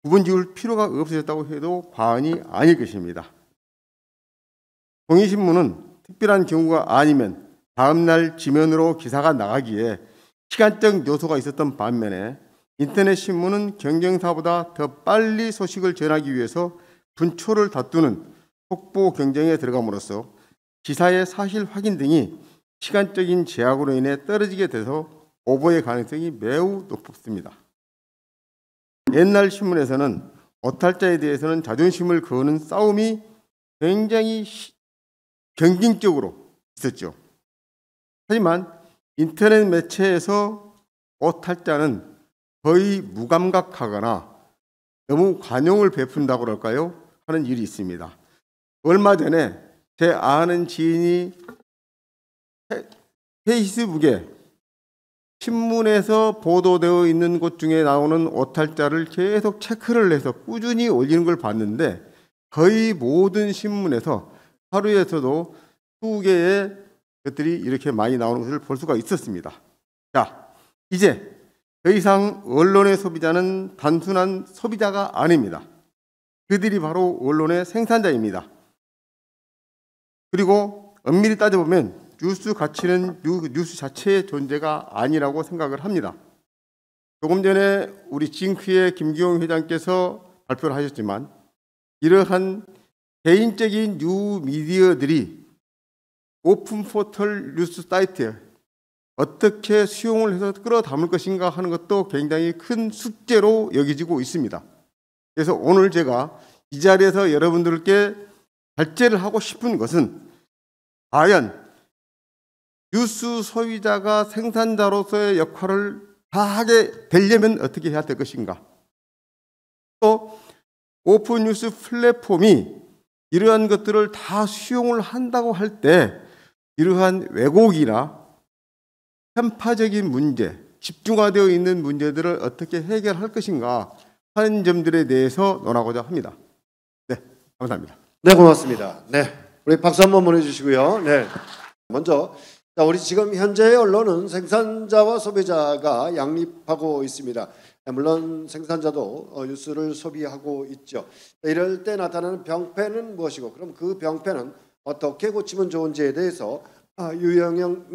구분 지을 필요가 없어졌다고 해도 과언이 아닐 것입니다. 종이신문은 특별한 경우가 아니면 다음날 지면으로 기사가 나가기에 시간적 요소가 있었던 반면에 인터넷 신문은 경쟁사보다 더 빨리 소식을 전하기 위해서 분초를 다투는 속보 경쟁에 들어감으로써 기사의 사실 확인 등이 시간적인 제약으로 인해 떨어지게 돼서 오보의 가능성이 매우 높습니다. 옛날 신문에서는 오탈자에 대해서는 자존심을 거는 싸움이 굉장히 경쟁적으로 있었죠. 하지만 인터넷 매체에서 오탈자는 거의 무감각하거나 너무 관용을 베푼다고 그럴까요? 하는 일이 있습니다. 얼마 전에 제 아는 지인이 페이스북에 신문에서 보도되어 있는 곳 중에 나오는 오탈자를 계속 체크를 해서 꾸준히 올리는 걸 봤는데 거의 모든 신문에서 하루에서도 2개의 것들이 이렇게 많이 나오는 것을 볼 수가 있었습니다. 자, 이제 더 이상 언론의 소비자는 단순한 소비자가 아닙니다. 그들이 바로 언론의 생산자입니다. 그리고 엄밀히 따져보면 뉴스 가치는 뉴스 자체의 존재가 아니라고 생각을 합니다. 조금 전에 우리 징크의 김기용 회장께서 발표를 하셨지만 이러한 개인적인 뉴미디어들이 오픈 포털 뉴스 사이트에 어떻게 수용을 해서 끌어담을 것인가 하는 것도 굉장히 큰 숙제로 여겨지고 있습니다. 그래서 오늘 제가 이 자리에서 여러분들께 발제를 하고 싶은 것은 과연 뉴스 소비자가 생산자로서의 역할을 다하게 되려면 어떻게 해야 될 것인가? 또 오픈 뉴스 플랫폼이 이러한 것들을 다 수용을 한다고 할 때 이러한 왜곡이나 편파적인 문제, 집중화되어 있는 문제들을 어떻게 해결할 것인가 하는 점들에 대해서 논하고자 합니다. 네, 감사합니다. 네, 고맙습니다. 네, 우리 박수 한번 보내주시고요. 네, 먼저 자, 우리 지금 현재의 언론은 생산자와 소비자가 양립하고 있습니다. 물론 생산자도 뉴스를 소비하고 있죠. 이럴 때 나타나는 병폐는 무엇이고, 그럼 그 병폐는 어떻게 고치면 좋은지에 대해서 유영영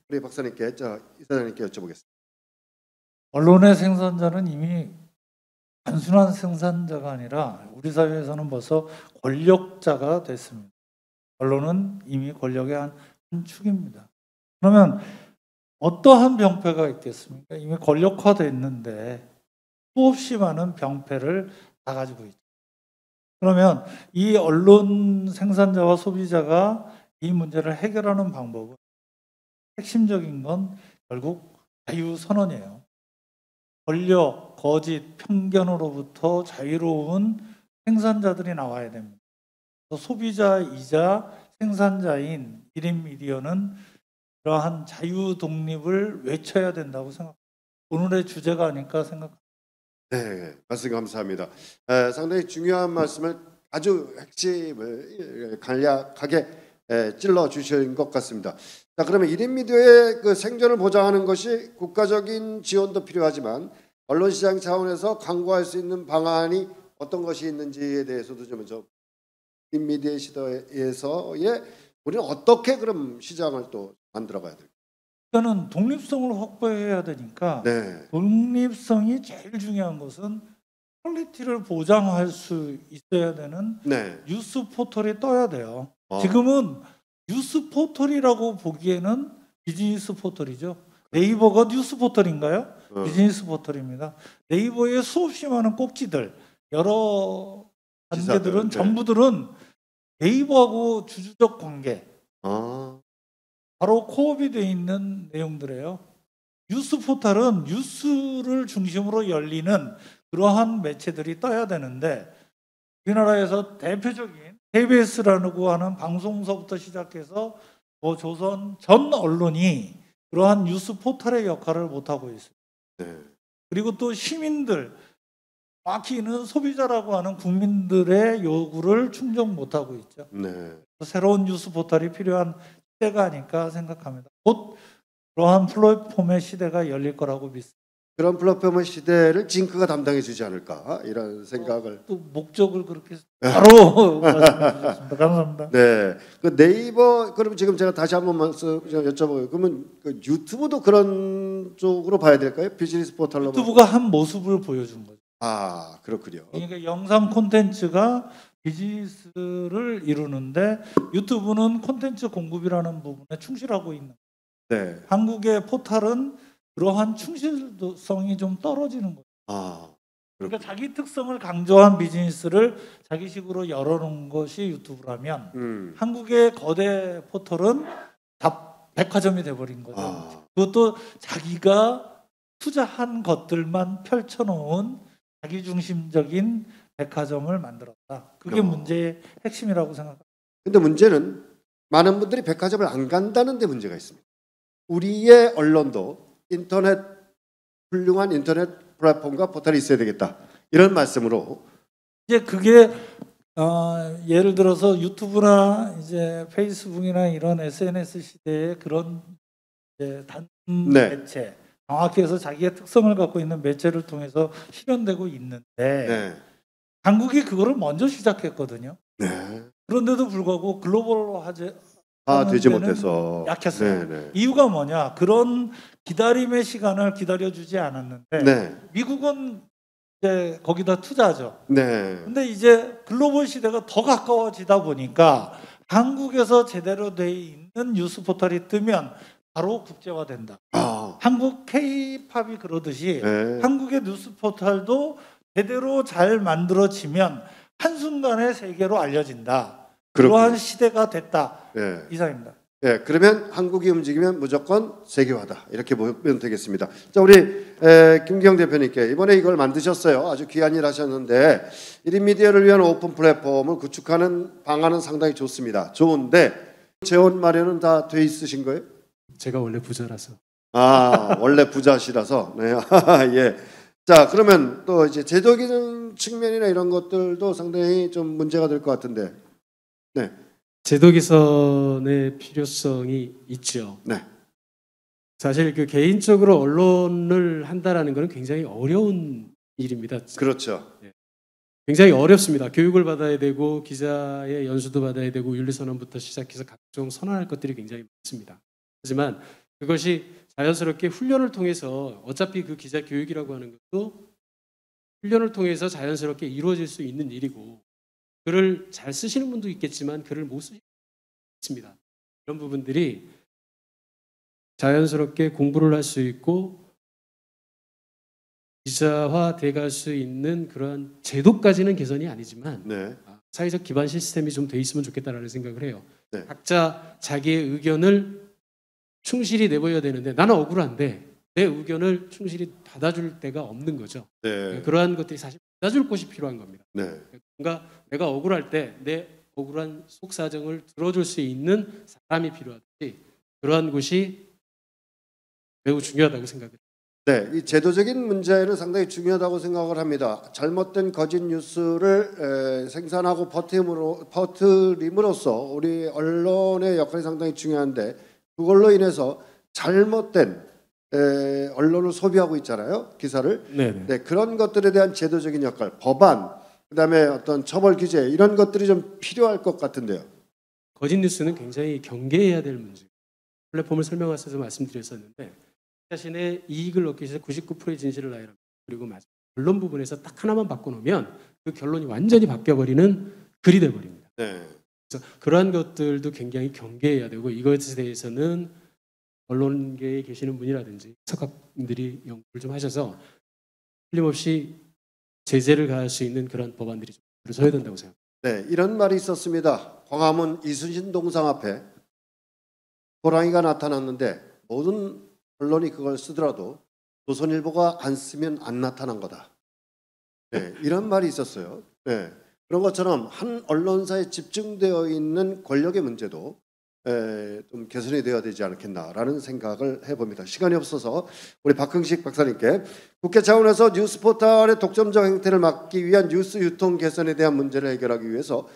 우리 박사님께, 이사장님께 여쭤보겠습니다. 언론의 생산자는 이미 단순한 생산자가 아니라 우리 사회에서는 벌써 권력자가 됐습니다. 언론은 이미 권력의 한 축입니다. 그러면 어떠한 병폐가 있겠습니까? 이미 권력화됐는데 수없이 많은 병폐를 다 가지고 있죠. 그러면 이 언론 생산자와 소비자가 이 문제를 해결하는 방법은 핵심적인 건 결국 자유선언이에요. 권력, 거짓, 편견으로부터 자유로운 생산자들이 나와야 됩니다. 소비자이자 생산자인 1인 미디어는 그러한 자유 독립을 외쳐야 된다고 생각합니다. 오늘의 주제가 아닐까 생각합니다. 네, 말씀 감사합니다. 상당히 중요한 말씀을 아주 핵심을 간략하게 찔러 주신 것 같습니다. 자, 그러면 1인 미디어의 그 생존을 보장하는 것이 국가적인 지원도 필요하지만 언론 시장 차원에서 강구할 수 있는 방안이 어떤 것이 있는지에 대해서도 좀 1인 미디어 시대에서의 우리는 어떻게 그럼 시장을 또 만들어가야 될까요? 그러니까는 독립성을 확보해야 되니까 네. 독립성이 제일 중요한 것은 퀄리티를 보장할 수 있어야 되는 뉴스 포털이 떠야 돼요. 지금은 뉴스 포털이라고 보기에는 비즈니스 포털이죠. 네이버가 뉴스 포털인가요? 비즈니스 포털입니다. 네이버에 수없이 많은 꼭지들, 여러 단계들은 전부들은 네이버하고 주주적 관계, 바로 코업이 되어 있는 내용들이에요. 뉴스 포털은 뉴스를 중심으로 열리는 그러한 매체들이 떠야 되는데 우리나라에서 대표적인 KBS라고 하는 방송사부터 시작해서 조선 전 언론이 그러한 뉴스 포털의 역할을 못하고 있어요. 그리고 또 시민들, 정확히는 소비자라고 하는 국민들의 요구를 충족 못하고 있죠. 새로운 뉴스 포털이 필요한 시대가 아닐까 생각합니다. 곧 그러한 플랫폼의 시대가 열릴 거라고 믿습니다. 그런 플랫폼의 시대를 징크가 담당해 주지 않을까 이런 생각을 또 목적을 그렇게 바로 말씀해 주셨습니다. 감사합니다. 네, 그 네이버 그럼 지금 제가 다시 한번 여쭤보요. 그러면 그 유튜브도 그런 쪽으로 봐야 될까요? 비즈니스 포털로 유튜브가 한 모습을 보여준 거죠. 아, 그렇군요. 그러니까 영상 콘텐츠가 비즈니스를 이루는데 유튜브는 콘텐츠 공급이라는 부분에 충실하고 있는. 한국의 포털은 그러한 충실성이 좀 떨어지는 거예요. 그러니까 자기 특성을 강조한 비즈니스를 자기식으로 열어놓은 것이 유튜브라면 한국의 거대 포털은 백화점이 돼버린 거죠. 그것도 자기가 투자한 것들만 펼쳐놓은 자기중심적인 백화점을 만들었다. 그게 문제의 핵심이라고 생각합니다. 근데 문제는 많은 분들이 백화점을 안 간다는 데 문제가 있습니다. 우리의 언론도 훌륭한 인터넷 플랫폼과 포털이 있어야 되겠다. 이런 말씀으로 이제 그게 예를 들어서 유튜브나 이제 페이스북이나 이런 SNS 시대에 그런 이제 네. 매체, 정확히 해서 자기의 특성을 갖고 있는 매체를 통해서 실현되고 있는데 네. 한국이 그거를 먼저 시작했거든요. 네. 그런데도 불구하고 글로벌화제 되지 못해서 약했어요. 네, 네. 이유가 뭐냐? 그런 기다림의 시간을 기다려주지 않았는데 네. 미국은 이제 거기다 투자하죠. 네. 근데 이제 글로벌 시대가 더 가까워지다 보니까 한국에서 제대로 돼 있는 뉴스 포털이 뜨면 바로 국제화된다. 한국 K-팝이 그러듯이 네. 한국의 뉴스 포털도 제대로 잘 만들어지면 한순간에 세계로 알려진다. 그러한 시대가 됐다. 네. 이상입니다. 네, 그러면 한국이 움직이면 무조건 세계화다. 이렇게 보면 되겠습니다. 자, 우리 김기영 대표님께 이번에 이걸 만드셨어요. 아주 귀한 일 하셨는데 1인 미디어를 위한 오픈 플랫폼을 구축하는 방안은 상당히 좋습니다. 좋은데 재원 마련은 다 돼 있으신 거예요? 제가 원래 부자라서. 원래 부자시라서. 네. 예. 자, 그러면 또 이제 제도적인 측면이나 이런 것들도 상당히 좀 문제가 될 것 같은데. 네. 제도 개선의 필요성이 있죠. 네. 사실 그 개인적으로 언론을 한다라는 것은 굉장히 어려운 일입니다. 그렇죠. 굉장히 어렵습니다. 교육을 받아야 되고 기자의 연수도 받아야 되고 윤리선언부터 시작해서 각종 선언할 것들이 굉장히 많습니다. 하지만 그것이 자연스럽게 훈련을 통해서 어차피 그 기자 교육이라고 하는 것도 훈련을 통해서 자연스럽게 이루어질 수 있는 일이고 글을 잘 쓰시는 분도 있겠지만 글을 못 쓰시는 분도 있습니다. 이런 부분들이 자연스럽게 공부를 할 수 있고 기자화 돼갈 수 있는 그러한 제도까지는 개선이 아니지만 네. 사회적 기반 시스템이 좀 돼 있으면 좋겠다라는 생각을 해요. 네. 각자 자기의 의견을 충실히 내보여야 되는데 나는 억울한데 내 의견을 충실히 받아줄 데가 없는 거죠. 네. 그러한 것들이 사실 받아줄 곳이 필요한 겁니다. 네. 뭔가 내가 억울할 때 내 억울한 속사정을 들어줄 수 있는 사람이 필요하듯이 그러한 곳이 매우 중요하다고 생각합니다. 네, 이 제도적인 문제는 상당히 중요하다고 생각을 합니다. 잘못된 거짓 뉴스를 생산하고 퍼뜨림으로써 우리 언론의 역할이 상당히 중요한데 그걸로 인해서 잘못된 언론을 소비하고 있잖아요, 기사를. 네네. 네, 그런 것들에 대한 제도적인 역할, 법안, 그다음에 어떤 처벌 규제 이런 것들이 좀 필요할 것 같은데요. 거짓 뉴스는 굉장히 경계해야 될 문제. 플랫폼을 설명하셔서 말씀드렸었는데 자신의 이익을 얻기 위해서 99%의 진실을 나열합니다. 그리고 마지막 결론 부분에서 딱 하나만 바꿔놓으면 그 결론이 완전히 바뀌어버리는 글이 돼버립니다. 네. 그래서 그러한 것들도 굉장히 경계해야 되고 이것에 대해서는 언론계에 계시는 분이라든지 석학들이 연구를 좀 하셔서 틀림없이 제재를 가할 수 있는 그런 법안들이 좀 들어서야 된다고 생각합니다. 네, 이런 말이 있었습니다. 광화문 이순신 동상 앞에 호랑이가 나타났는데 모든 언론이 그걸 쓰더라도 조선일보가 안 쓰면 안 나타난 거다. 네, 이런 말이 있었어요. 네, 그런 것처럼 한 언론사에 집중되어 있는 권력의 문제도 좀 개선이 되어야 되지 않겠나라는 생각을 해봅니다. 시간이 없어서 우리 박흥식 박사님께 국회 차원에서 뉴스 포털의 독점적 행태를 막기 위한 뉴스 유통 개선에 대한 문제를 해결하기 위해서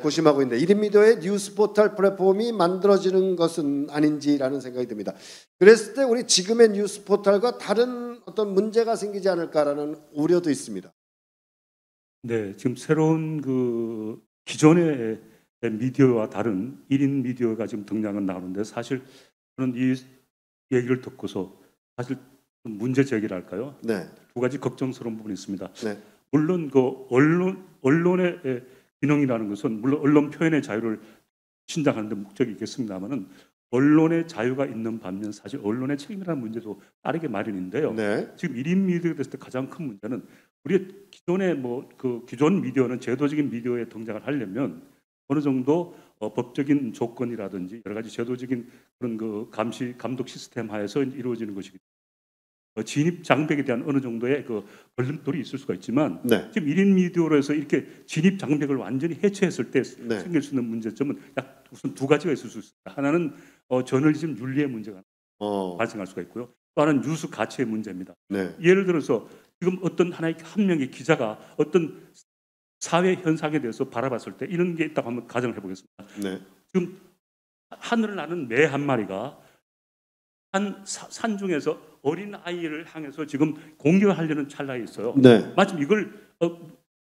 고심하고 있는데 1인 미디어의 뉴스 포털 플랫폼이 만들어지는 것은 아닌지라는 생각이 듭니다. 그랬을 때 우리 지금의 뉴스 포털과 다른 어떤 문제가 생기지 않을까라는 우려도 있습니다. 네, 지금 새로운 그 기존의 미디어와 다른 1인 미디어가 지금 등장은 나오는데 사실 저는 이 얘기를 듣고서 사실 좀 문제 제기랄까요? 네. 두 가지 걱정스러운 부분이 있습니다. 네. 물론 그 언론의 균형이라는 것은 물론 언론 표현의 자유를 신장하는 데 목적이 있겠습니다만은 언론의 자유가 있는 반면 사실 언론의 책임이라는 문제도 따르게 마련인데요. 네. 지금 1인 미디어가 됐을 때 가장 큰 문제는 우리 기존의 그 기존 미디어는 제도적인 미디어에 등장을 하려면 어느 정도 법적인 조건이라든지 여러 가지 제도적인 그런 그 감시 감독 시스템 하에서 이루어지는 것이기 때문에 진입 장벽에 대한 어느 정도의 그 걸림돌이 있을 수가 있지만 네. 지금 1인 미디어로 해서 이렇게 진입 장벽을 완전히 해체했을 때 네. 생길 수 있는 문제점은 약 우선 두 가지가 있을 수 있습니다. 하나는 저널리즘 윤리의 문제가 발생할 수가 있고요. 또 하나는 뉴스 가치의 문제입니다. 네. 예를 들어서 지금 어떤 하나의 한 명의 기자가 어떤 사회 현상에 대해서 바라봤을 때 이런 게 있다고 한번 가정을 해보겠습니다. 네. 지금 하늘을 나는 매 한 마리가 한 산중에서 어린 아이를 향해서 지금 공격을 하려는 찰나에 있어요. 네. 마침 이걸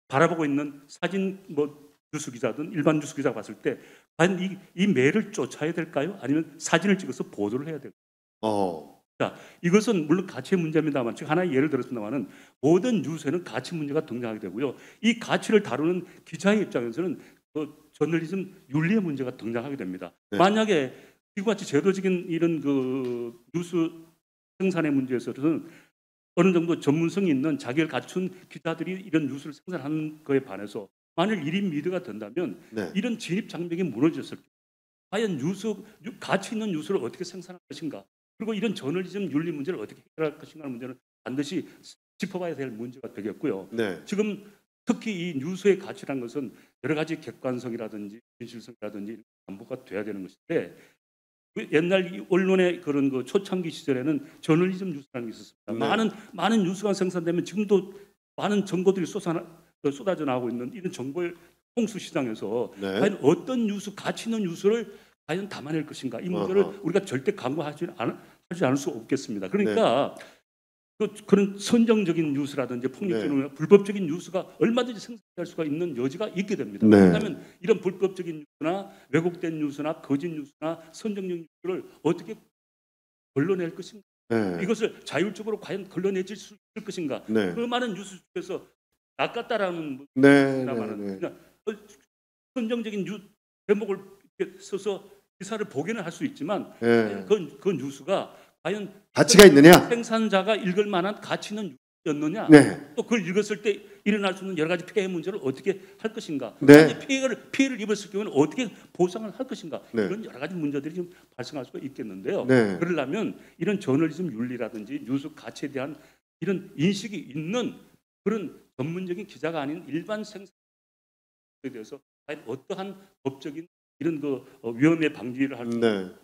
바라보고 있는 사진 뉴스 기자든 일반 뉴스 기자가 봤을 때 과연 이 매를 쫓아야 될까요? 아니면 사진을 찍어서 보도를 해야 될까요? 자, 이것은 물론 가치의 문제입니다만, 지금 하나의 예를 들었습니다만은 모든 뉴스에는 가치 문제가 등장하게 되고요. 이 가치를 다루는 기자의 입장에서는 저널리즘 윤리의 문제가 등장하게 됩니다. 네. 만약에 이같이 제도적인 이런 뉴스 생산의 문제에 있어서는 어느 정도 전문성이 있는 자기를 갖춘 기자들이 이런 뉴스를 생산하는 거에 반해서 만일 1인 미디어가 된다면 네. 이런 진입 장벽이 무너졌을 때 과연 가치 있는 뉴스를 어떻게 생산할 것인가, 그리고 이런 저널리즘 윤리 문제를 어떻게 해결할 것인가 하는 문제는 반드시 짚어봐야 될 문제가 되겠고요. 네. 지금 특히 이 뉴스의 가치라는 것은 여러 가지 객관성이라든지 진실성이라든지 담보가 돼야 되는 것인데, 옛날 이 언론의 그런 초창기 시절에는 저널리즘 뉴스라는 게 있었습니다. 네. 많은 뉴스가 생산되면 지금도 많은 정보들이 쏟아져 나오고 있는 이런 정보의 홍수 시장에서 네. 과연 어떤 뉴스, 가치 있는 뉴스를 과연 담아낼 것인가, 이 문제를 우리가 절대 강구하지 않을 수 없겠습니다. 그러니까 그런 선정적인 뉴스라든지 폭력적인 불법적인 뉴스가 얼마든지 생산될 수가 있는 여지가 있게 됩니다. 네. 그렇다면 이런 불법적인 뉴스나 왜곡된 뉴스나 거짓 뉴스나 선정적 뉴스를 어떻게 걸러낼 것인가? 네. 이것을 자율적으로 과연 걸러내질 수 있을 것인가? 네. 그 많은 뉴스 중에서 낚았다라는 네. 말은 그냥 선정적인 제목을 이렇게 써서 기사를 보기는 할 수 있지만 네. 그 뉴스가 과연 가치가 있느냐? 생산자가 읽을 만한 가치 있는 뉴스였느냐? 네. 또 그걸 읽었을 때 일어날 수 있는 여러 가지 피해 문제를 어떻게 할 것인가? 네. 피해를 입었을 경우는 어떻게 보상을 할 것인가? 네. 이런 여러 가지 문제들이 좀 발생할 수가 있겠는데요. 네. 그러려면 이런 저널리즘 윤리라든지 뉴스 가치에 대한 이런 인식이 있는 그런 전문적인 기자가 아닌 일반 생산에 대해서 과연 어떠한 법적인 이런 위험의 방지를 할 수 있는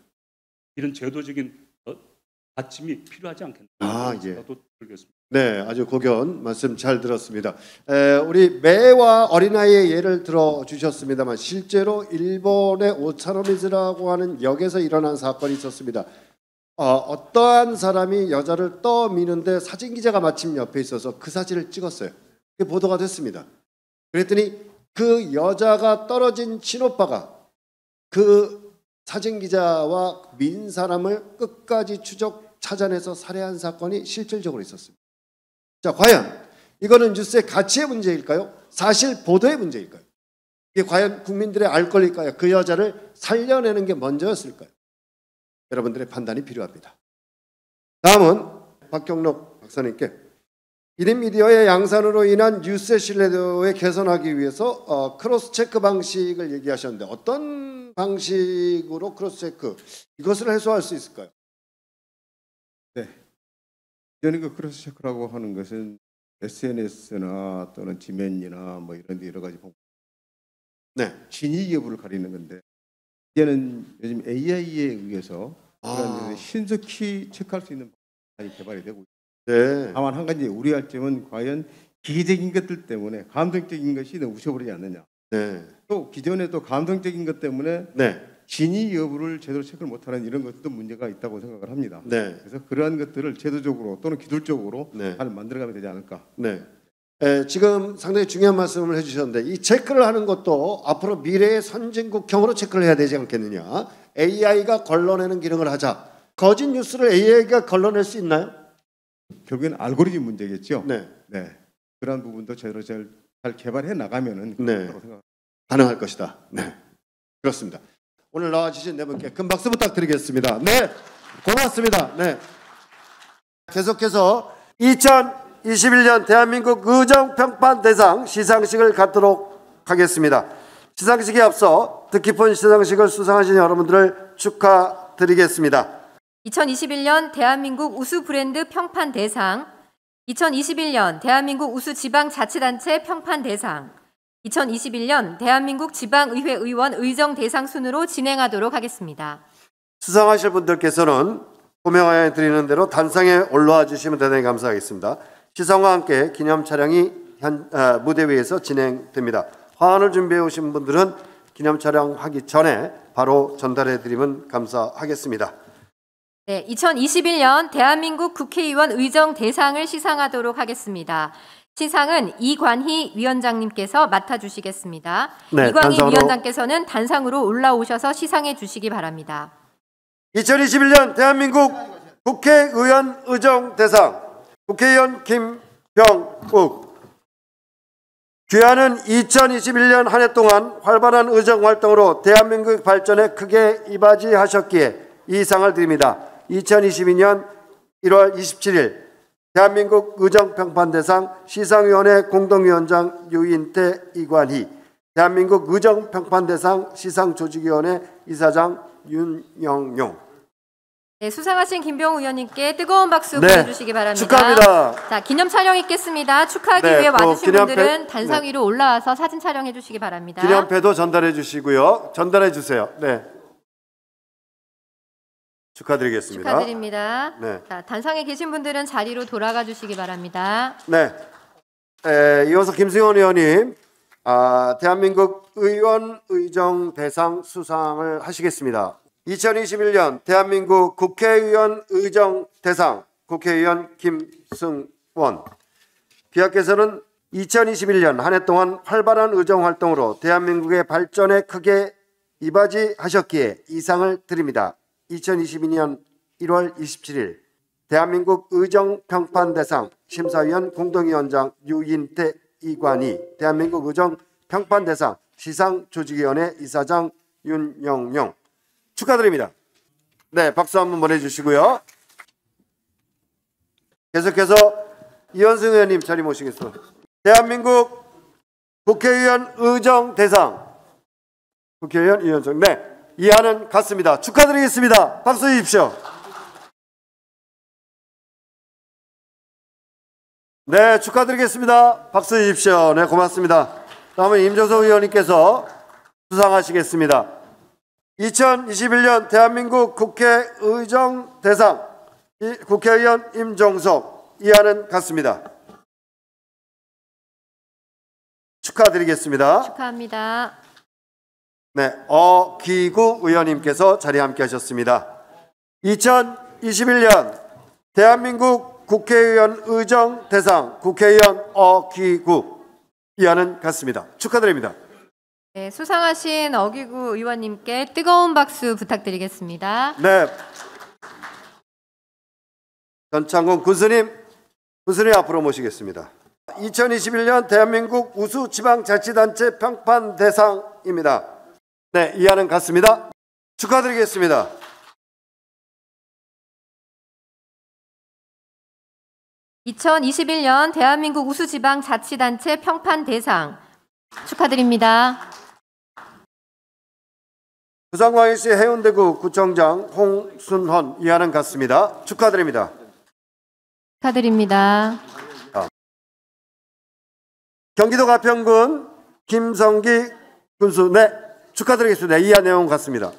이런 제도적인 받침이 필요하지 않겠나? 생각도 들겠습니다. 네, 아주 고견 말씀 잘 들었습니다. 우리 매와 어린아이의 예를 들어 주셨습니다만 실제로 일본의 오차노미즈라고 하는 역에서 일어난 사건이 있었습니다. 어떠한 사람이 여자를 떠미는데 사진 기자가 마침 옆에 있어서 그 사진을 찍었어요. 그게 보도가 됐습니다. 그랬더니 그 여자가 떨어진 친오빠가 그 사진 기자와 민 사람을 끝까지 찾아내서 살해한 사건이 실질적으로 있었습니다. 자, 과연 이거는 뉴스의 가치의 문제일까요? 사실 보도의 문제일까요? 이게 과연 국민들의 알 권리일까요? 그 여자를 살려내는 게 먼저였을까요? 여러분들의 판단이 필요합니다. 다음은 박경록 박사님께 1인 미디어의 양산으로 인한 뉴스의 신뢰도에 개선하기 위해서 크로스 체크 방식을 얘기하셨는데 어떤 방식으로 크로스 체크 이것을 해소할 수 있을까요? 네. 저는 그 크로스 체크라고 하는 것은 SNS나 또는 지멘이나 뭐 이런 데 여러 가지 진위 여부를 가리는 건데 이제는 요즘 AI에 의해서 그런 신속히 체크할 수 있는 방법이 개발이 되고 있습니다. 네. 다만 한 가지 우려할 점은 과연 기계적인 것들 때문에 감성적인 것이 너무 우겨버리지 않느냐. 네. 또 기존에 또 감성적인 것 때문에 진위 여부를 제대로 체크를 못하는 이런 것도 문제가 있다고 생각을 합니다. 네. 그래서 그러한 것들을 제도적으로 또는 기술적으로 잘 만들어가면 되지 않을까. 네. 지금 상당히 중요한 말씀을 해주셨는데 이 체크를 하는 것도 앞으로 미래의 선진국형으로 체크를 해야 되지 않겠느냐. AI가 걸러내는 기능을 하자. 거짓 뉴스를 AI가 걸러낼 수 있나요? 결국엔 알고리즘 문제겠죠. 네. 네. 그러한 부분도 제대로 잘 개발해 나가면은 가능할 것이다. 네. 그렇습니다. 오늘 나와주신 네 분께 큰 박수 부탁드리겠습니다. 네. 고맙습니다. 네. 계속해서 2021년 대한민국 의정평판대상 시상식을 갖도록 하겠습니다. 시상식에 앞서 뜻깊은 시상식을 수상하신 여러분들을 축하드리겠습니다. 2021년 대한민국 우수 브랜드 평판 대상, 2021년 대한민국 우수 지방자치단체 평판 대상, 2021년 대한민국 지방의회 의원 의정 대상 순으로 진행하도록 하겠습니다. 수상하실 분들께서는 호명하여 드리는 대로 단상에 올라와 주시면 대단히 감사하겠습니다. 시상과 함께 기념 촬영이 무대 위에서 진행됩니다. 화환을 준비해 오신 분들은 기념 촬영하기 전에 바로 전달해 드리면 감사하겠습니다. 네, 2021년 대한민국 국회의원 의정 대상을 시상하도록 하겠습니다. 시상은 이관희 위원장님께서 맡아주시겠습니다. 네, 이관희 단상으로- 위원장께서는 단상으로 올라오셔서 시상해 주시기 바랍니다. 2021년 대한민국 국회의원 의정 대상 국회의원 김병욱. 귀하는 2021년 한 해 동안 활발한 의정 활동으로 대한민국 발전에 크게 이바지하셨기에 이 상을 드립니다. 2022년 1월 27일 대한민국 의정평판대상 시상위원회 공동위원장 유인태 이관희, 대한민국 의정평판대상 시상조직위원회 이사장 윤영용. 네, 수상하신 김병우 의원님께 뜨거운 박수 네, 보내주시기 바랍니다. 축하합니다. 자, 기념 촬영 있겠습니다. 축하하기 네, 위해 또 와주신 기념패- 분들은 단상 네. 위로 올라와서 사진 촬영해 주시기 바랍니다. 기념패도 전달해 주시고요. 전달해 주세요. 네. 축하드리겠습니다. 축하드립니다. 네. 자, 단상에 계신 분들은 자리로 돌아가 주시기 바랍니다. 네. 이어서 김승원 의원님, 대한민국 의원 의정 대상 수상을 하시겠습니다. 2021년 대한민국 국회의원 의정 대상 국회의원 김승원. 귀하께서는 2021년 한 해 동안 활발한 의정 활동으로 대한민국의 발전에 크게 이바지하셨기에 이 상을 드립니다. 2022년 1월 27일 대한민국 의정평판대상 심사위원 공동위원장 유인태 이관희, 대한민국 의정평판대상 시상조직위원회 이사장 윤영용. 축하드립니다. 네, 박수 한번 보내주시고요. 계속해서 이현승 의원님 자리 모시겠습니다. 대한민국 국회의원 의정 대상 국회의원 이현승. 네, 이하는 같습니다. 축하드리겠습니다. 박수 주십시오. 네, 축하드리겠습니다. 박수 주십시오. 네, 고맙습니다. 다음은 임종석 의원님께서 수상하시겠습니다. 2021년 대한민국 국회의정 대상 국회의원 임종석. 이하는 같습니다. 축하드리겠습니다. 축하합니다. 네, 어기구 의원님께서 자리에 함께 하셨습니다. 2021년 대한민국 국회의원 의정 대상 국회의원 어기구. 이하는 같습니다. 축하드립니다. 네, 수상하신 어기구 의원님께 뜨거운 박수 부탁드리겠습니다. 네. 전창곤 군수님 앞으로 모시겠습니다. 2021년 대한민국 우수지방자치단체 평판 대상입니다. 네, 이하는 같습니다. 축하드리겠습니다. (2021년) 대한민국 우수지방자치단체 평판 대상 축하드립니다. 부산광역시 해운대구 구청장 홍순헌. 이하는 같습니다. 축하드립니다. 축하드립니다. 경기도 가평군 김성기 군수. 네, 축하드리겠습니다. 이하 내용 같습니다.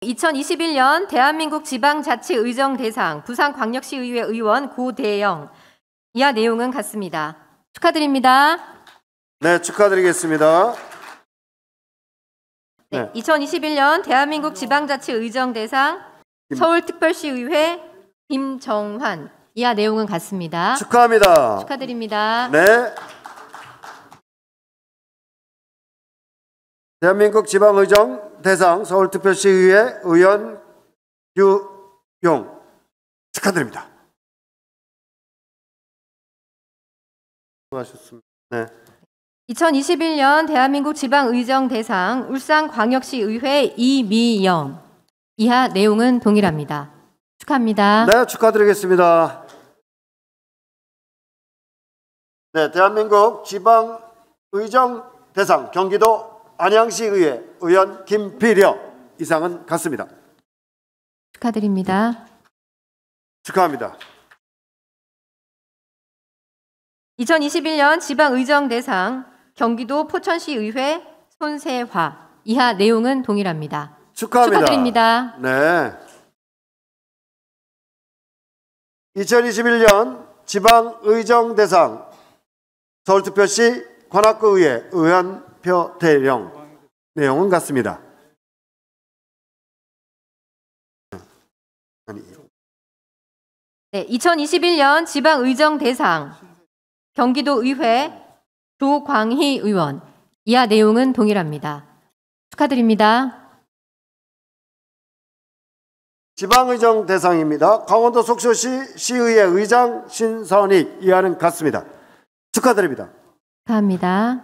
(2021년) 대한민국 지방자치의정 대상 부산광역시의회 의원 고대영. 이하 내용은 같습니다. 축하드립니다. 네, 축하드리겠습니다. 네, 2021년 대한민국 지방자치의정 대상 서울특별시의회 김정환. 이하 내용은 같습니다. 축하합니다. 축하드립니다. 네. 대한민국 지방의정 대상 서울특별시의회 의원 유용. 축하드립니다. 수고하셨습니다. 네. 2021년 대한민국 지방의정 대상 울산광역시의회 이미영. 이하 내용은 동일합니다. 축하합니다. 네, 축하드리겠습니다. 네, 대한민국 지방의정 대상 경기도 안양시의회 의원 김필영. 이상은 같습니다. 축하드립니다. 축하합니다. 2021년 지방의정 대상 경기도 포천시의회 손세화. 이하 내용은 동일합니다. 축하합니다. 축하드립니다. 네. 2021년 지방의정 대상 서울특별시 관악구의회 의원표 대령 내용은 같습니다. 네, 2021년 지방의정 대상 경기도의회 조광희 의원. 이하 내용은 동일합니다. 축하드립니다. 지방의정 대상입니다. 강원도 속초시 시의회 의장 신선익. 이하는 같습니다. 축하드립니다. 축하합니다.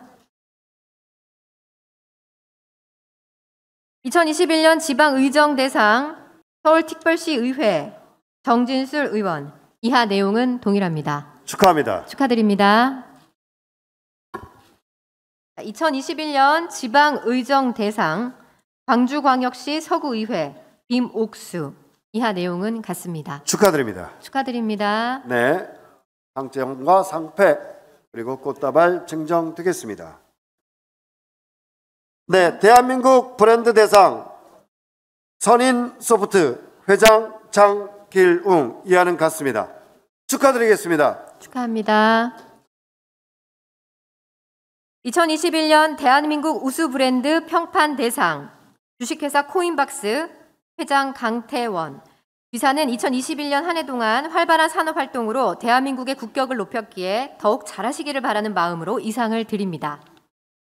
2021년 지방의정 대상 서울특별시 의회 정진술 의원. 이하 내용은 동일합니다. 축하합니다. 축하드립니다. 2021년 지방의정 대상 광주광역시 서구의회 김옥수. 이하 내용은 같습니다. 축하드립니다. 축하드립니다. 네, 상장과 상패 그리고 꽃다발 증정되겠습니다. 네, 대한민국 브랜드 대상 선인소프트 회장 장길웅. 이하는 같습니다. 축하드리겠습니다. 축하합니다. 2021년 대한민국 우수 브랜드 평판 대상 주식회사 코인박스 회장 강태원. 귀사는 2021년 한 해 동안 활발한 산업활동으로 대한민국의 국격을 높였기에 더욱 잘하시기를 바라는 마음으로 이 상을 드립니다.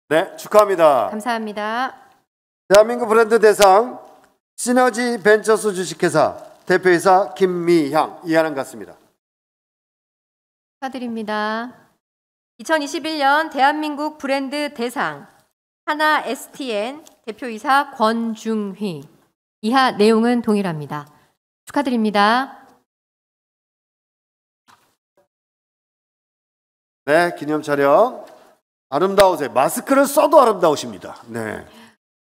네, 축하합니다. 감사합니다. 대한민국 브랜드 대상 시너지 벤처스 주식회사 대표이사 김미향. 이하는 같습니다. 축하드립니다. 2021년 대한민국 브랜드 대상 하나 STN 대표이사 권중휘. 이하 내용은 동일합니다. 축하드립니다. 네, 기념 촬영. 아름다우세요. 마스크를 써도 아름다우십니다. 네.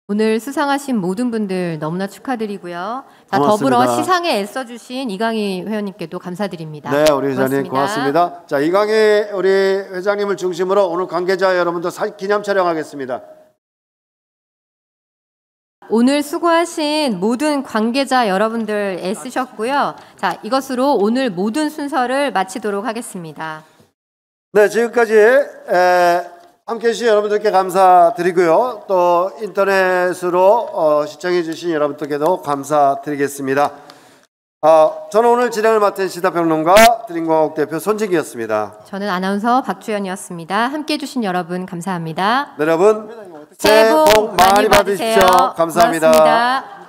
오늘 수상하신 모든 분들 너무나 축하드리고요. 자, 고맙습니다. 더불어 시상에 애써주신 이강희 회원님께도 감사드립니다. 네, 우리 회장님 고맙습니다. 자, 이강희 우리 회장님을 중심으로 오늘 관계자 여러분들 기념 촬영하겠습니다. 오늘 수고하신 모든 관계자 여러분들 애쓰셨고요. 자, 이것으로 오늘 모든 순서를 마치도록 하겠습니다. 네, 지금까지 함께해 주신 여러분들께 감사드리고요. 또 인터넷으로 시청해 주신 여러분들께도 감사드리겠습니다. 저는 오늘 진행을 맡은 시사평론가 드림공화국 대표 손진기였습니다. 저는 아나운서 박주연이었습니다. 함께해 주신 여러분 감사합니다. 네, 여러분 새해 복 많이 받으십시오. 감사합니다. 고맙습니다.